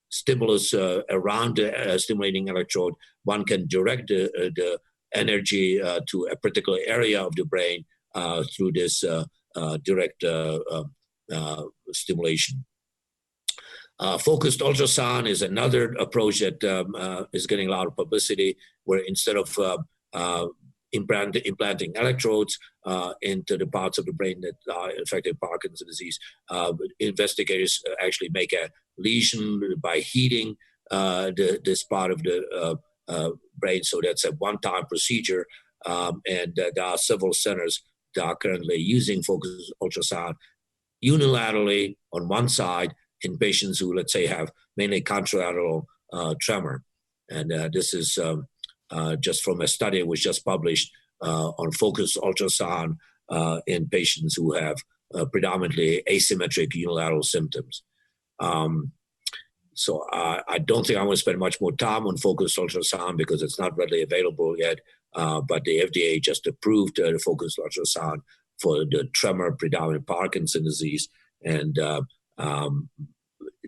stimulus around the stimulating electrode, one can direct the energy to a particular area of the brain through this direct stimulation. Focused ultrasound is another approach that is getting a lot of publicity, where instead of implanting electrodes into the parts of the brain that are affected by Parkinson's disease, investigators actually make a lesion by heating this part of the brain. So that's a one-time procedure, and there are several centers that are currently using focused ultrasound unilaterally on one side in patients who, let's say, have mainly contralateral tremor. And this is just from a study which just published on focused ultrasound in patients who have predominantly asymmetric unilateral symptoms. So I don't think I want to spend much more time on focused ultrasound because it's not readily available yet, but the FDA just approved the focused ultrasound for the tremor predominant Parkinson's disease, and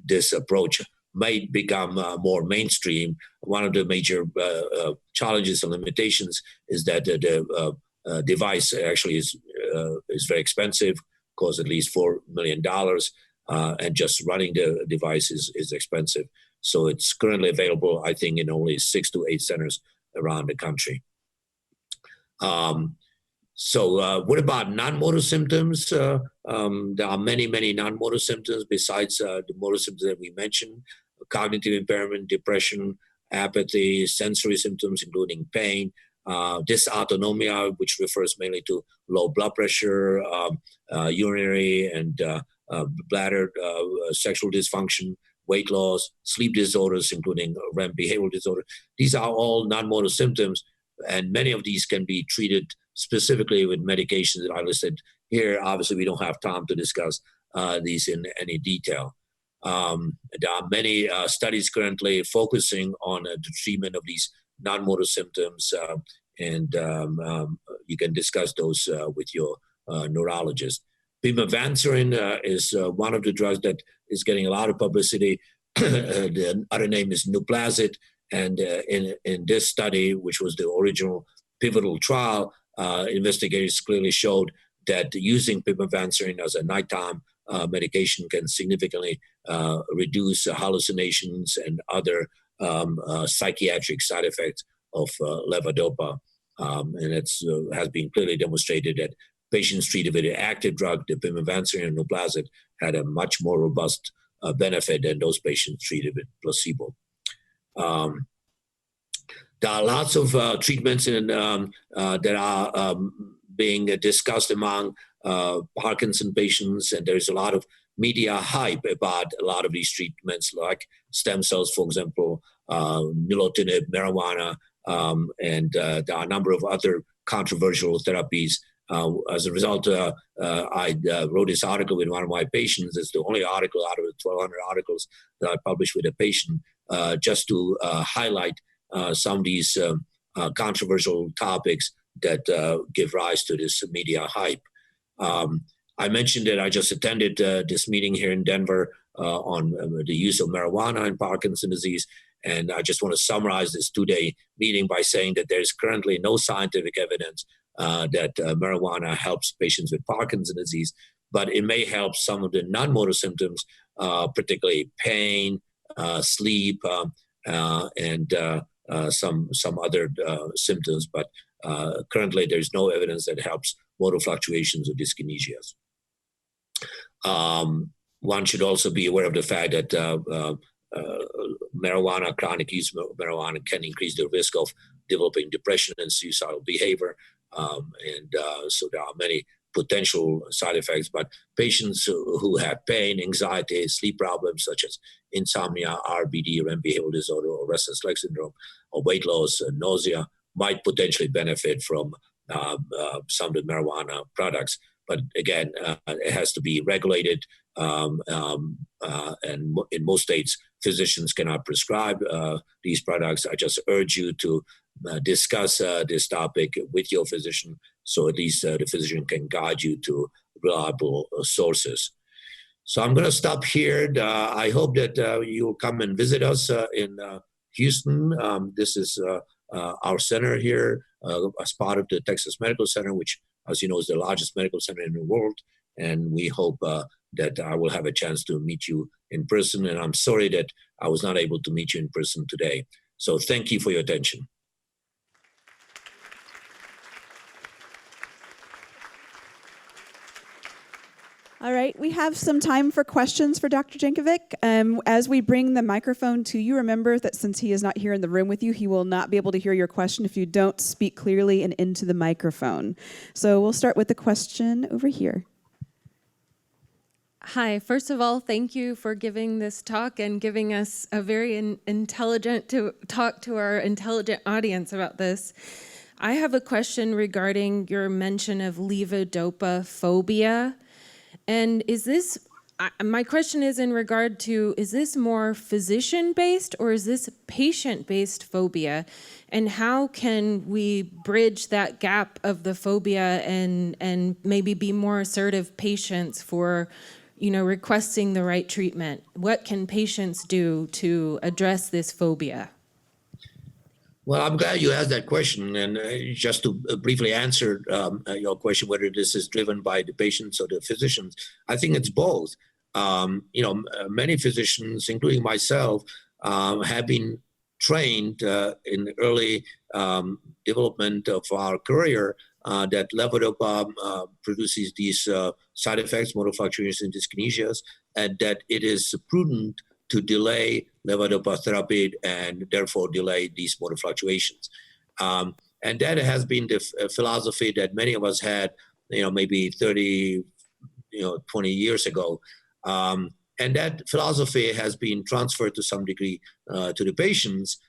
this approach might become more mainstream. One of the major challenges and limitations is that the device actually is very expensive, costs at least $4 million, and just running the device is expensive. So it's currently available, I think, in only 6 to 8 centers around the country. So what about non-motor symptoms? There are many, many non-motor symptoms besides the motor symptoms that we mentioned: cognitive impairment, depression, apathy, sensory symptoms, including pain, dysautonomia, which refers mainly to low blood pressure, urinary and bladder, sexual dysfunction, weight loss, sleep disorders, including REM behavioral disorder. These are all non-motor symptoms, and many of these can be treated specifically with medications that I listed here. Obviously, we don't have time to discuss these in any detail. There are many studies currently focusing on the treatment of these non-motor symptoms, and you can discuss those with your neurologist. Pimavanserin is one of the drugs that is getting a lot of publicity. The other name is Nuplazid, and in this study, which was the original pivotal trial, investigators clearly showed that using pimavanserin as a nighttime medication can significantly reduce hallucinations and other psychiatric side effects of levodopa. And it has been clearly demonstrated that patients treated with an active drug, the pimavanserin and Nuplazid, had a much more robust benefit than those patients treated with placebo. There are lots of treatments that are being discussed among Parkinson patients, and there's a lot of media hype about a lot of these treatments, like stem cells, for example, nilotinib, marijuana, and there are a number of other controversial therapies. As a result, I wrote this article with one of my patients. It's the only article out of the 1,200 articles that I published with a patient, just to highlight some of these controversial topics that give rise to this media hype. I mentioned that I just attended this meeting here in Denver on the use of marijuana in Parkinson's disease. And I just want to summarize this 2-day meeting by saying that there's currently no scientific evidence that marijuana helps patients with Parkinson's disease, but it may help some of the non-motor symptoms, particularly pain, sleep, and some other symptoms. But currently, there's no evidence that helps motor fluctuations or dyskinesias. One should also be aware of the fact that marijuana, chronic use of marijuana, can increase the risk of developing depression and suicidal behavior. So there are many potential side effects, but patients who have pain, anxiety, sleep problems such as insomnia, RBD, REM behavioral disorder, or restless leg syndrome, or weight loss, nausea, might potentially benefit from some of the marijuana products. But again, it has to be regulated, and in most states, physicians cannot prescribe these products. I just urge you to discuss this topic with your physician, so at least the physician can guide you to reliable sources. So I'm going to stop here. I hope that you'll come and visit us in Houston. This is our center here as part of the Texas Medical Center, which, as you know, is the largest medical center in the world. And we hope that I will have a chance to meet you in person. And I'm sorry that I was not able to meet you in person today. So thank you for your attention. All right, we have some time for questions for Dr. Jankovic. As we bring the microphone to you, remember that since he is not here in the room with you, he will not be able to hear your question if you don't speak clearly and into the microphone. So we'll start with the question over here. Hi, first of all, thank you for giving this talk and giving us a very intelligent to talk to our intelligent audience about this. I have a question regarding your mention of levodopa phobia. And is this, my question is in regard to, is this more physician-based or is this patient-based phobia? And how can we bridge that gap of the phobia and maybe be more assertive patients for, requesting the right treatment? What can patients do to address this phobia? Well, I'm glad you asked that question. And just to briefly answer your question, whether this is driven by the patients or the physicians, I think it's both. Many physicians, including myself, have been trained in the early development of our career that levodopa produces these side effects, motor fluctuations and dyskinesias, and that it is prudent to delay levodopa therapy and therefore delay these motor fluctuations. And that has been the philosophy that many of us had, maybe 30, 20 years ago. And that philosophy has been transferred to some degree to the patients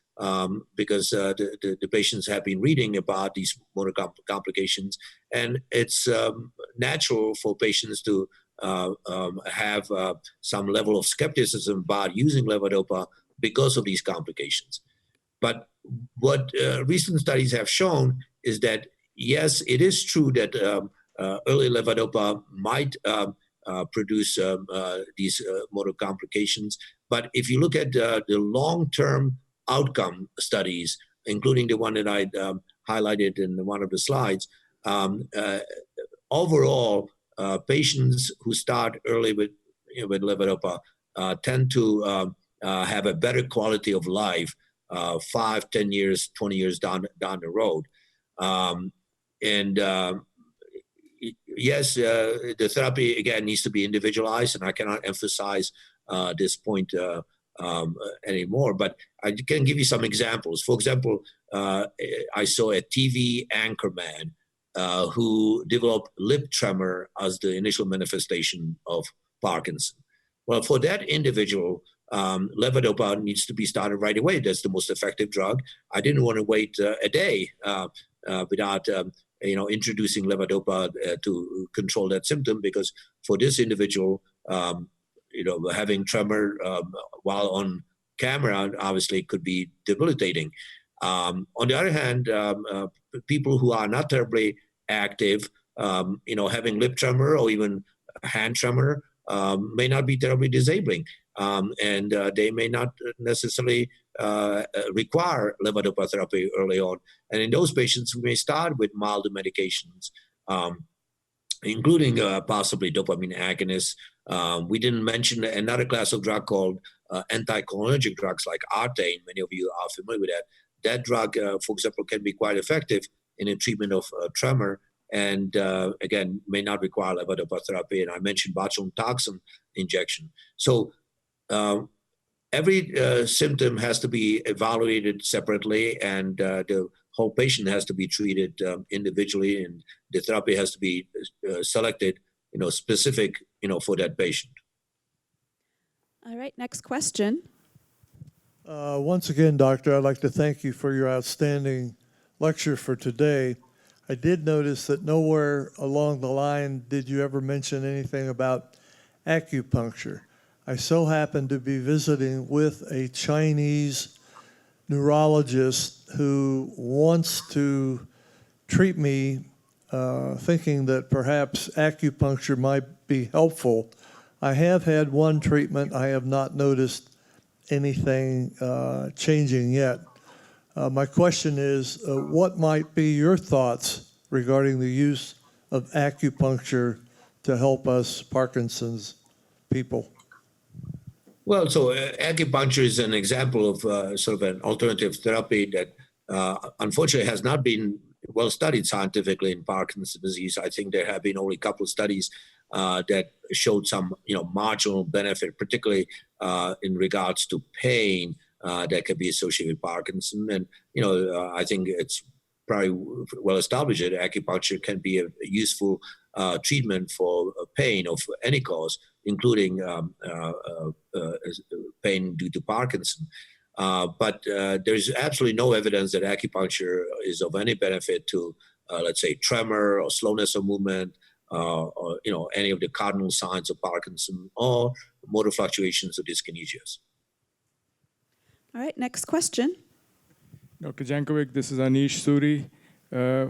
because the patients have been reading about these motor complications. And it's natural for patients to have some level of skepticism about using levodopa because of these complications. But what recent studies have shown is that, yes, it is true that early levodopa might produce these motor complications. But if you look at the long-term outcome studies, including the one that I highlighted in one of the slides, overall, patients who start early with levodopa tend to have a better quality of life 5, 10 years, 20 years down the road. yes, the therapy, again, needs to be individualized, and I cannot emphasize this point anymore, but I can give you some examples. For example, I saw a TV anchorman who developed lip tremor as the initial manifestation of Parkinson. Well, for that individual, levodopa needs to be started right away. That's the most effective drug. I didn't want to wait a day without introducing levodopa to control that symptom, because for this individual, having tremor while on camera obviously could be debilitating. On the other hand, people who are not terribly active, having lip tremor or even hand tremor may not be terribly disabling, and they may not necessarily require levodopa therapy early on. And in those patients, we may start with milder medications, including possibly dopamine agonists. We didn't mention another class of drug called anticholinergic drugs like Artane. Many of you are familiar with that. That drug, for example, can be quite effective in the treatment of tremor, and again, may not require levodopa therapy. And I mentioned botulinum toxin injection. So every symptom has to be evaluated separately, and the whole patient has to be treated individually, and the therapy has to be selected, specific, for that patient. All right, next question. Once again, Doctor, I'd like to thank you for your outstanding lecture for today. I did notice that nowhere along the line did you ever mention anything about acupuncture. I so happened to be visiting with a Chinese neurologist who wants to treat me, thinking that perhaps acupuncture might be helpful. I have had one treatment. I have not noticed anything changing yet. My question is, what might be your thoughts regarding the use of acupuncture to help us Parkinson's people? Well, so acupuncture is an example of sort of an alternative therapy that unfortunately has not been well studied scientifically in Parkinson's disease. I think there have been only a couple of studies that showed some, marginal benefit, particularly in regards to pain that can be associated with Parkinson. And, I think it's probably well established that acupuncture can be a useful treatment for pain of any cause, including pain due to Parkinson. But there's absolutely no evidence that acupuncture is of any benefit to, let's say, tremor or slowness of movement, or any of the cardinal signs of Parkinson or motor fluctuations or dyskinesias. All right, next question. Dr. Jankovic, this is Anish Suri.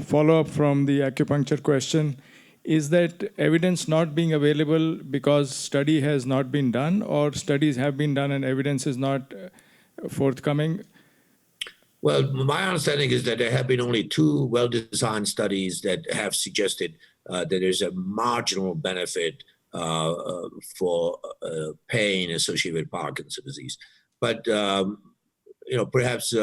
Follow-up from the acupuncture question. Is that evidence not being available because study has not been done, or studies have been done and evidence is not forthcoming? Well, my understanding is that there have been only 2 well-designed studies that have suggested that there's a marginal benefit for pain associated with Parkinson's disease. But perhaps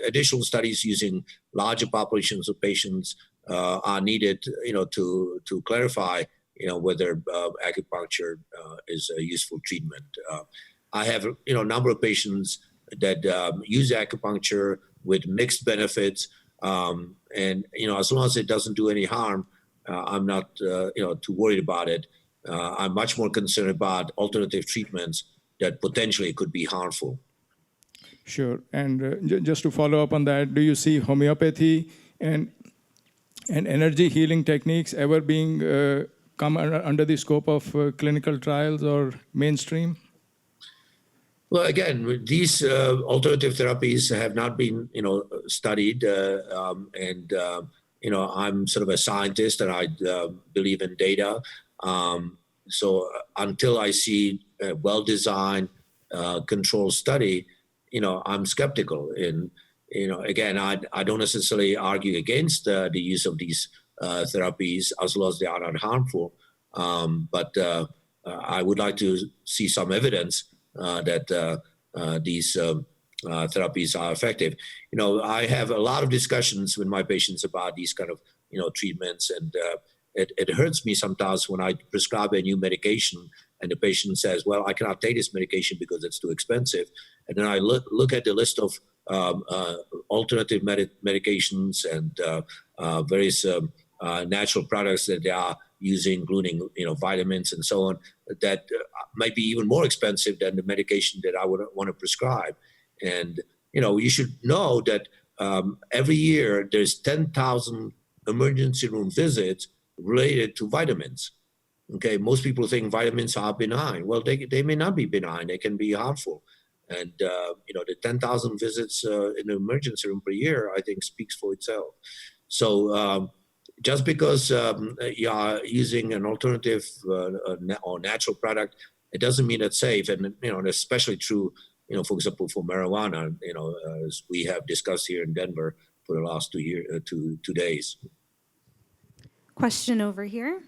additional studies using larger populations of patients are needed, to clarify, whether acupuncture is a useful treatment. I have, a number of patients that use acupuncture with mixed benefits, and as long as it doesn't do any harm, I'm not, too worried about it. I'm much more concerned about alternative treatments that potentially could be harmful. Sure. And just to follow up on that, do you see homeopathy and energy healing techniques ever being come under the scope of clinical trials or mainstream? Well, again, these alternative therapies have not been, studied, and I'm sort of a scientist, and I believe in data. So until I see a well-designed, controlled study, I'm skeptical. And again, I don't necessarily argue against the use of these therapies as long as they are not harmful. But I would like to see some evidence that these therapies are effective. I have a lot of discussions with my patients about these kind of, treatments, and it hurts me sometimes when I prescribe a new medication and the patient says, well, I cannot take this medication because it's too expensive. And then I look at the list of alternative medications and various natural products that they are using, including vitamins and so on, that might be even more expensive than the medication that I would want to prescribe. And you should know that every year there's 10,000 emergency room visits related to vitamins. Okay, most people think vitamins are benign. Well, they may not be benign. They can be harmful. And the 10,000 visits in the emergency room per year, I think, speaks for itself. So just because you are using an alternative or natural product, it doesn't mean it's safe. And it's especially true, for example, for marijuana. As we have discussed here in Denver for the last 2 days. Question over here.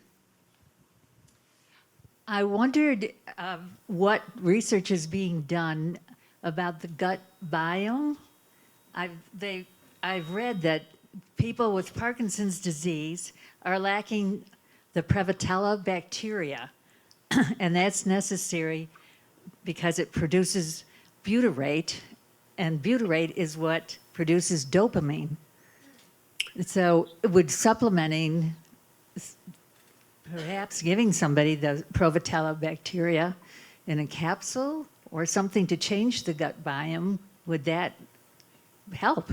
I wondered what research is being done about the gut biome. I've read that people with Parkinson's disease are lacking the Prevotella bacteria, and that's necessary because it produces butyrate, and butyrate is what produces dopamine. So would supplementing, perhaps giving somebody the Prevotella bacteria in a capsule or something to change the gut biome, would that help?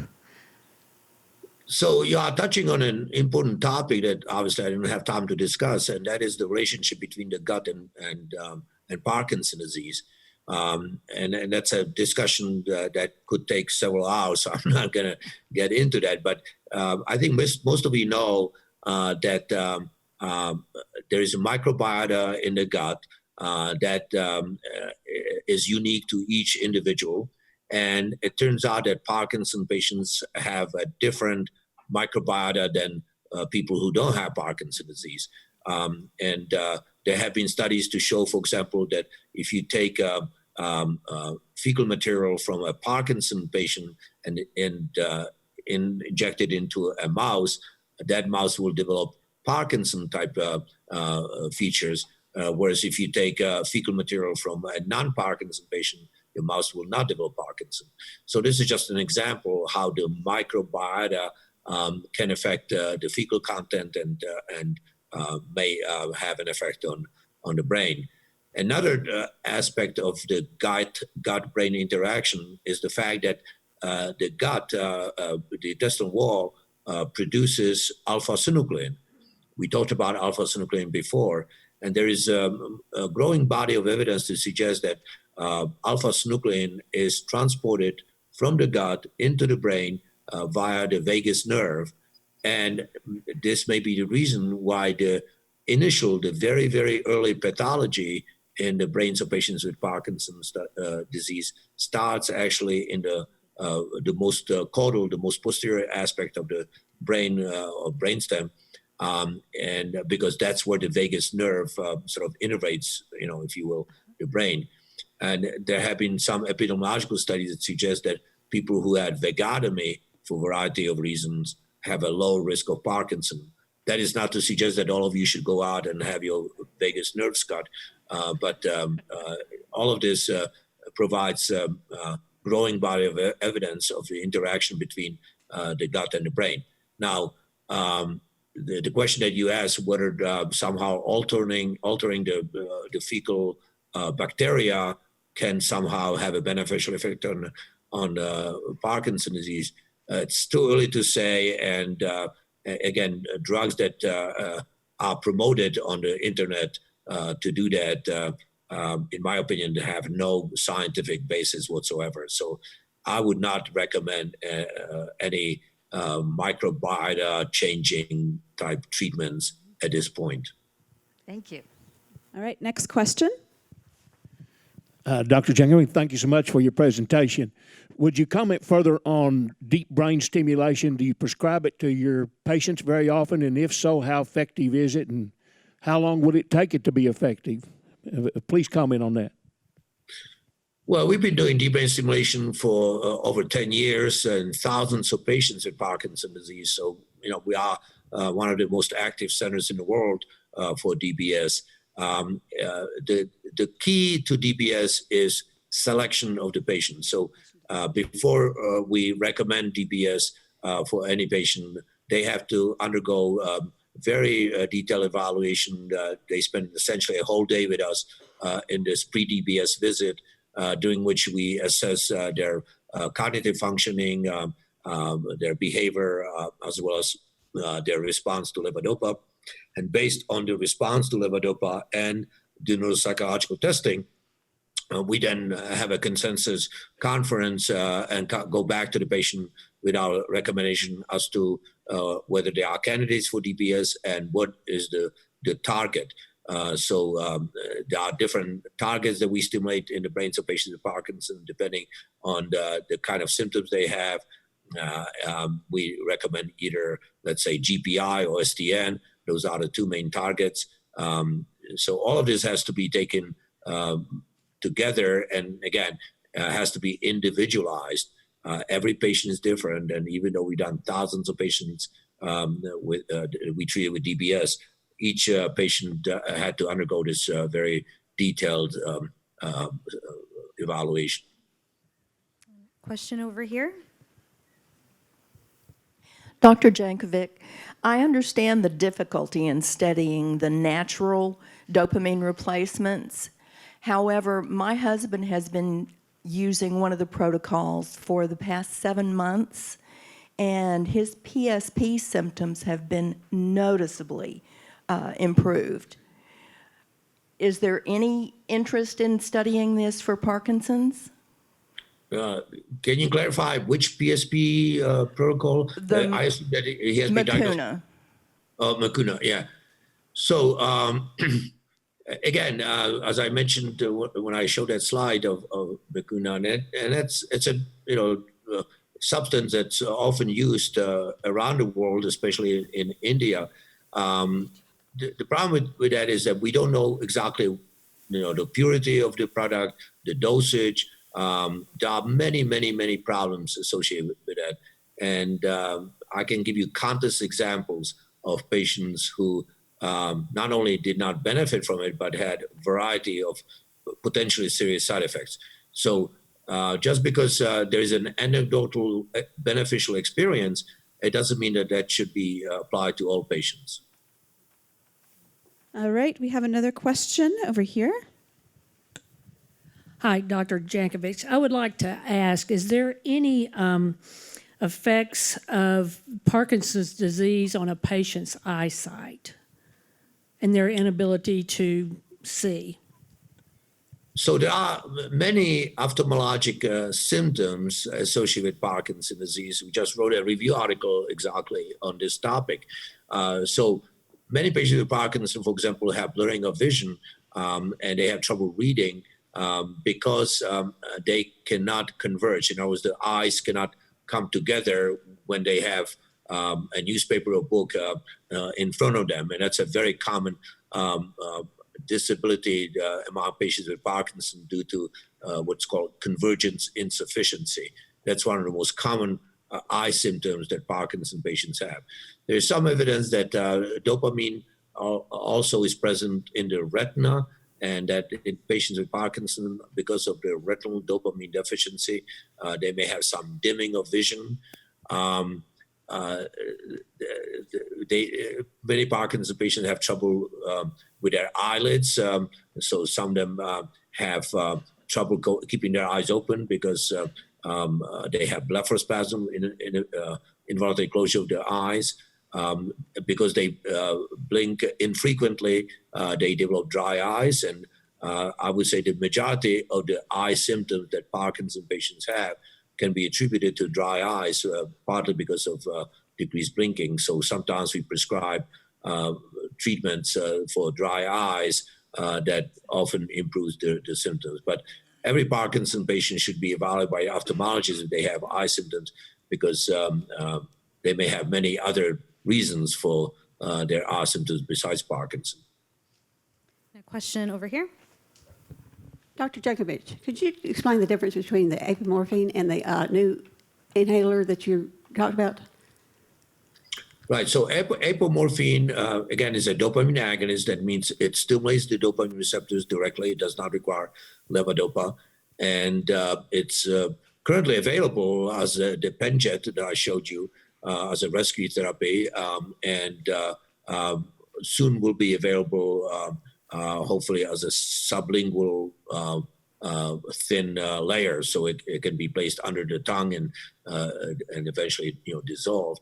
So you are touching on an important topic that obviously I didn't have time to discuss, and that is the relationship between the gut and Parkinson's disease. And that's a discussion that could take several hours, so I'm not going to get into that. But I think most of you know that there is a microbiota in the gut that is unique to each individual. And it turns out that Parkinson patients have a different microbiota than people who don't have Parkinson's disease. And there have been studies to show, for example, that if you take fecal material from a Parkinson patient and inject it into a mouse, that mouse will develop Parkinson type features. Whereas if you take fecal material from a non-Parkinson patient, the mouse will not develop Parkinson. So this is just an example of how the microbiota can affect the fecal content and may have an effect on the brain. Another aspect of the gut-brain interaction is the fact that the gut, the intestinal wall, produces alpha-synuclein. We talked about alpha-synuclein before, and there is a growing body of evidence to suggest that alpha-synuclein is transported from the gut into the brain via the vagus nerve. And this may be the reason why the very, very early pathology in the brains of patients with Parkinson's disease starts actually in the most caudal, the most posterior aspect of the brain or brainstem. And because that's where the vagus nerve sort of innervates, if you will, the brain. And there have been some epidemiological studies that suggest that people who had vagotomy for a variety of reasons have a low risk of Parkinson. That is not to suggest that all of you should go out and have your vagus nerves cut, but all of this provides a growing body of evidence of the interaction between the gut and the brain. Now, the question that you asked, whether somehow altering the fecal bacteria can somehow have a beneficial effect on Parkinson's disease, it's too early to say. And again, drugs that are promoted on the internet to do that, in my opinion, have no scientific basis whatsoever. So I would not recommend any microbiota changing type treatments at this point. Thank you. All right, next question. Dr. Jankovic, thank you so much for your presentation. Would you comment further on deep brain stimulation? Do you prescribe it to your patients very often? And if so, how effective is it? And how long would it take it to be effective? Please comment on that. Well, we've been doing deep brain stimulation for over 10 years and thousands of patients with Parkinson's disease. So, we are one of the most active centers in the world for DBS. The key to DBS is selection of the patient. So before we recommend DBS for any patient, they have to undergo very detailed evaluation. They spend essentially a whole day with us in this pre-DBS visit, during which we assess their cognitive functioning, their behavior, as well as their response to levodopa. And based on the response to levodopa and the neuropsychological testing, we then have a consensus conference and go back to the patient with our recommendation as to whether they are candidates for DBS and what is the target. So there are different targets that we stimulate in the brains of patients with Parkinson, depending on the kind of symptoms they have. We recommend either, let's say, GPI or STN. Those are the two main targets. So all of this has to be taken together, and again, has to be individualized. Every patient is different, and even though we've done thousands of patients we treated with DBS, each patient had to undergo this very detailed evaluation. Question over here. Dr. Jankovic, I understand the difficulty in studying the natural dopamine replacements. However, my husband has been using one of the protocols for the past 7 months, and his PSP symptoms have been noticeably improved. Is there any interest in studying this for Parkinson's? Can you clarify which PSP protocol? I assume that he has been diagnosed. Mucuna, yeah. So again, as I mentioned when I showed that slide of mucuna, and it's a substance that's often used around the world, especially in India. The problem with that is that we don't know exactly, the purity of the product, the dosage. There are many problems associated with that. And I can give you countless examples of patients who not only did not benefit from it, but had a variety of potentially serious side effects. So just because there is an anecdotal beneficial experience, it doesn't mean that should be applied to all patients. All right, we have another question over here. Hi, Dr. Jankovic. I would like to ask, is there any effects of Parkinson's disease on a patient's eyesight and their inability to see? So there are many ophthalmologic symptoms associated with Parkinson's disease. We just wrote a review article exactly on this topic. So many patients with Parkinson, for example, have blurring of vision, and they have trouble reading because they cannot converge. In other words, the eyes cannot come together when they have a newspaper or book in front of them. And that's a very common disability among patients with Parkinson due to what's called convergence insufficiency. That's one of the most common eye symptoms that Parkinson patients have. There's some evidence that dopamine also is present in the retina, and that in patients with Parkinson, because of the retinal dopamine deficiency, they may have some dimming of vision. Many Parkinson patients have trouble with their eyelids, so some of them have trouble keeping their eyes open because they have blepharospasm in involuntary closure of their eyes. Because they blink infrequently, they develop dry eyes, and I would say the majority of the eye symptoms that Parkinson patients have can be attributed to dry eyes, partly because of decreased blinking. So sometimes we prescribe treatments for dry eyes that often improves the symptoms. But every Parkinson patient should be evaluated by ophthalmologists if they have eye symptoms, because they may have many other reasons for their eye symptoms besides Parkinson. A question over here. Dr. Jankovic, could you explain the difference between the apomorphine and the new inhaler that you talked about? Right. So apomorphine, again, is a dopamine agonist. That means it stimulates the dopamine receptors directly. It does not require levodopa. And it's currently available as the PenJet that I showed you as a rescue therapy. Soon will be available, hopefully, as a sublingual thin layer. So it can be placed under the tongue and eventually, dissolved.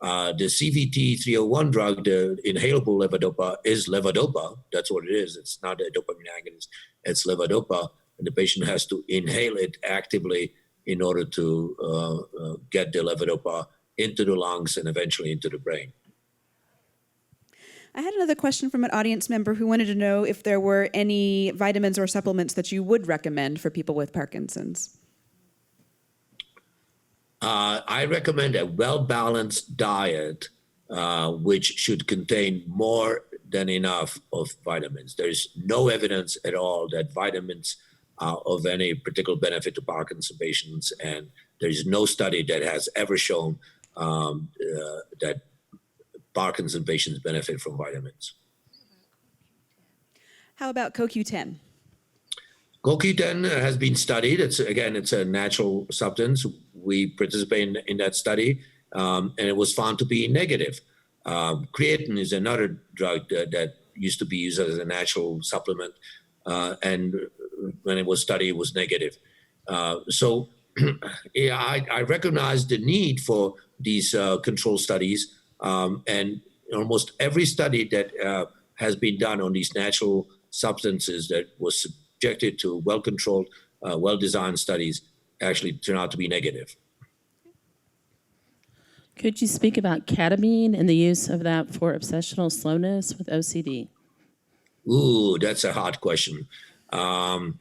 The CVT-301 drug, the inhalable levodopa, is levodopa. That's what it is. It's not a dopamine agonist. It's levodopa, and the patient has to inhale it actively in order to get the levodopa into the lungs and eventually into the brain. I had another question from an audience member who wanted to know if there were any vitamins or supplements that you would recommend for people with Parkinson's. I recommend a well-balanced diet, which should contain more than enough of vitamins. There's no evidence at all that vitamins are of any particular benefit to Parkinson patients, and there's no study that has ever shown that Parkinson patients benefit from vitamins. How about CoQ10? CoQ10 has been studied. It's a natural substance. We participate in that study, and it was found to be negative. Creatine is another drug that used to be used as a natural supplement, and when it was studied, it was negative. I recognize the need for these control studies, and almost every study that has been done on these natural substances that was subjected to well-controlled, well-designed studies actually turn out to be negative. Could you speak about ketamine and the use of that for obsessional slowness with OCD? Ooh, that's a hard question. I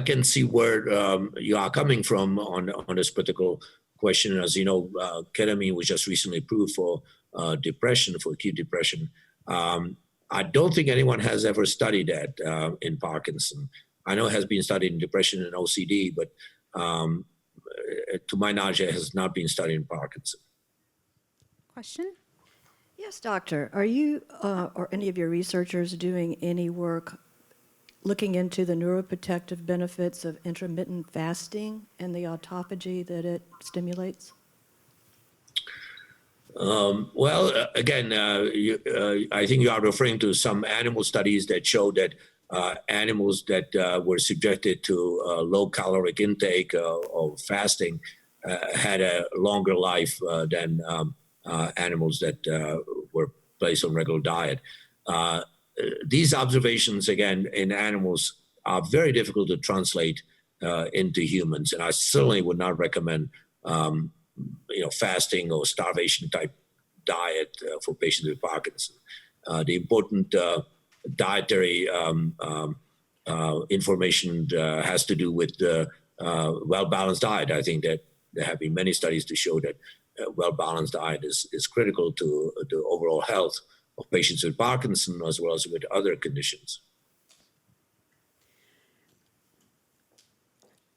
can see where you are coming from on this particular question. As you know, ketamine was just recently approved for depression, for acute depression. I don't think anyone has ever studied that in Parkinson. I know it has been studied in depression and OCD, but to my knowledge, it has not been studied in Parkinson. Question? Yes, doctor. Are you or any of your researchers doing any work looking into the neuroprotective benefits of intermittent fasting and the autophagy that it stimulates? Again, I think you are referring to some animal studies that show that animals that were subjected to low caloric intake or fasting had a longer life than animals that were placed on regular diet. These observations, again, in animals are very difficult to translate into humans, and I certainly would not recommend fasting or starvation type diet for patients with Parkinson. The important dietary information has to do with well-balanced diet. I think that there have been many studies to show that well-balanced diet is critical to the overall health of patients with Parkinson as well as with other conditions.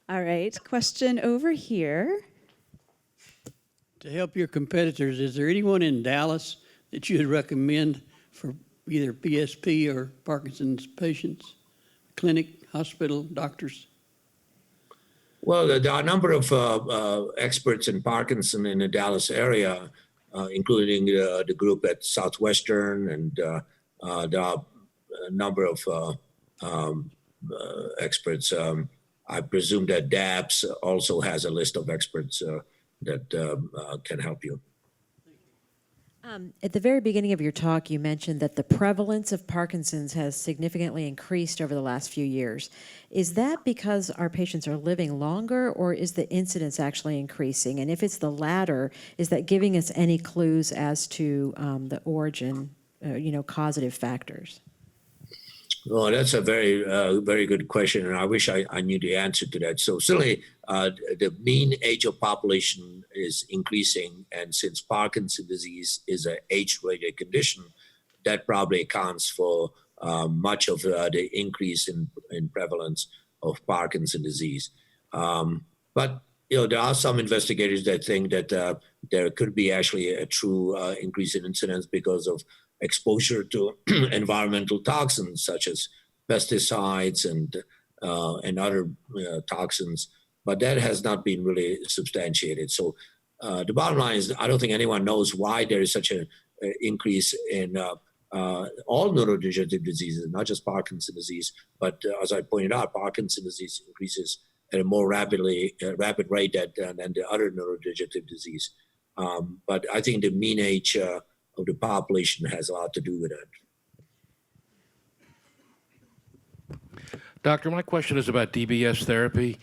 All right, question over here. To help your competitors, is there anyone in Dallas that you would recommend for either PSP or Parkinson's patients? Clinic, hospital, doctors? Well, there are a number of experts in Parkinson in the Dallas area, including the group at Southwestern, and there are a number of experts. I presume that DAPS also has a list of experts that can help you. At the very beginning of your talk, you mentioned that the prevalence of Parkinson's has significantly increased over the last few years. Is that because our patients are living longer, or is the incidence actually increasing? And if it's the latter, is that giving us any clues as to the origin, causative factors? Well, that's a very, very good question, and I wish I knew the answer to that. So certainly, the mean age of population is increasing, and since Parkinson's disease is an age-related condition, that probably accounts for much of the increase in prevalence of Parkinson's disease. But there are some investigators that think that there could be actually a true increase in incidence because of exposure to environmental toxins such as pesticides and other toxins, but that has not been really substantiated. So the bottom line is, I don't think anyone knows why there is such an increase in all neurodegenerative diseases, not just Parkinson's disease, but as I pointed out, Parkinson's disease increases at a more rapid rate than the other neurodegenerative disease. But I think the mean age of the population has a lot to do with it. Doctor, my question is about DBS therapy.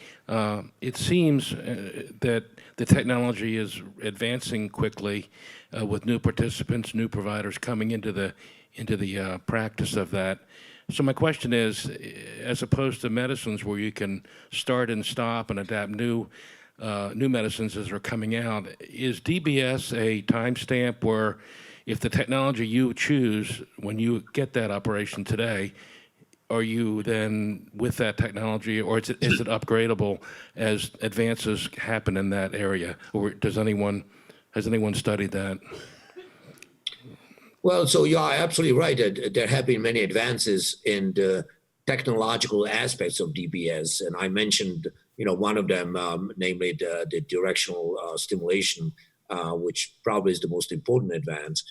It seems that the technology is advancing quickly with new participants, new providers coming into the practice of that. So my question is, as opposed to medicines where you can start and stop and adapt new medicines as they're coming out, is DBS a timestamp where if the technology you choose when you get that operation today, are you then with that technology, or is it upgradable as advances happen in that area? Or has anyone studied that? Well, so you are absolutely right that there have been many advances in the technological aspects of DBS, and I mentioned, one of them, namely the directional stimulation, which probably is the most important advance.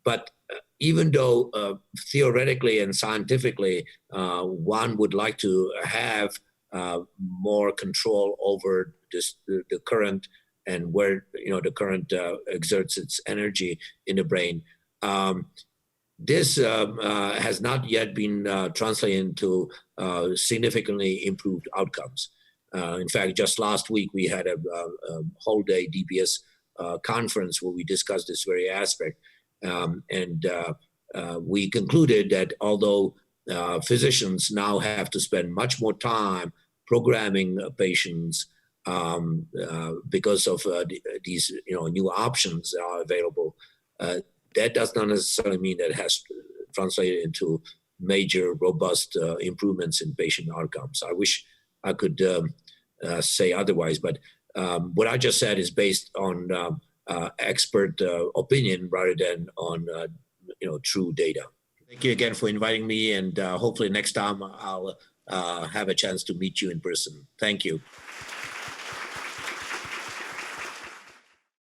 But even though theoretically and scientifically one would like to have more control over the current and where the current exerts its energy in the brain, this has not yet been translated into significantly improved outcomes. In fact, just last week we had a whole day DBS conference where we discussed this very aspect. And we concluded that although physicians now have to spend much more time programming patients because of these new options that are available, that does not necessarily mean that it has translated into major, robust improvements in patient outcomes. I wish I could say otherwise, but what I just said is based on expert opinion rather than on true data. Thank you again for inviting me, and hopefully next time I'll have a chance to meet you in person. Thank you.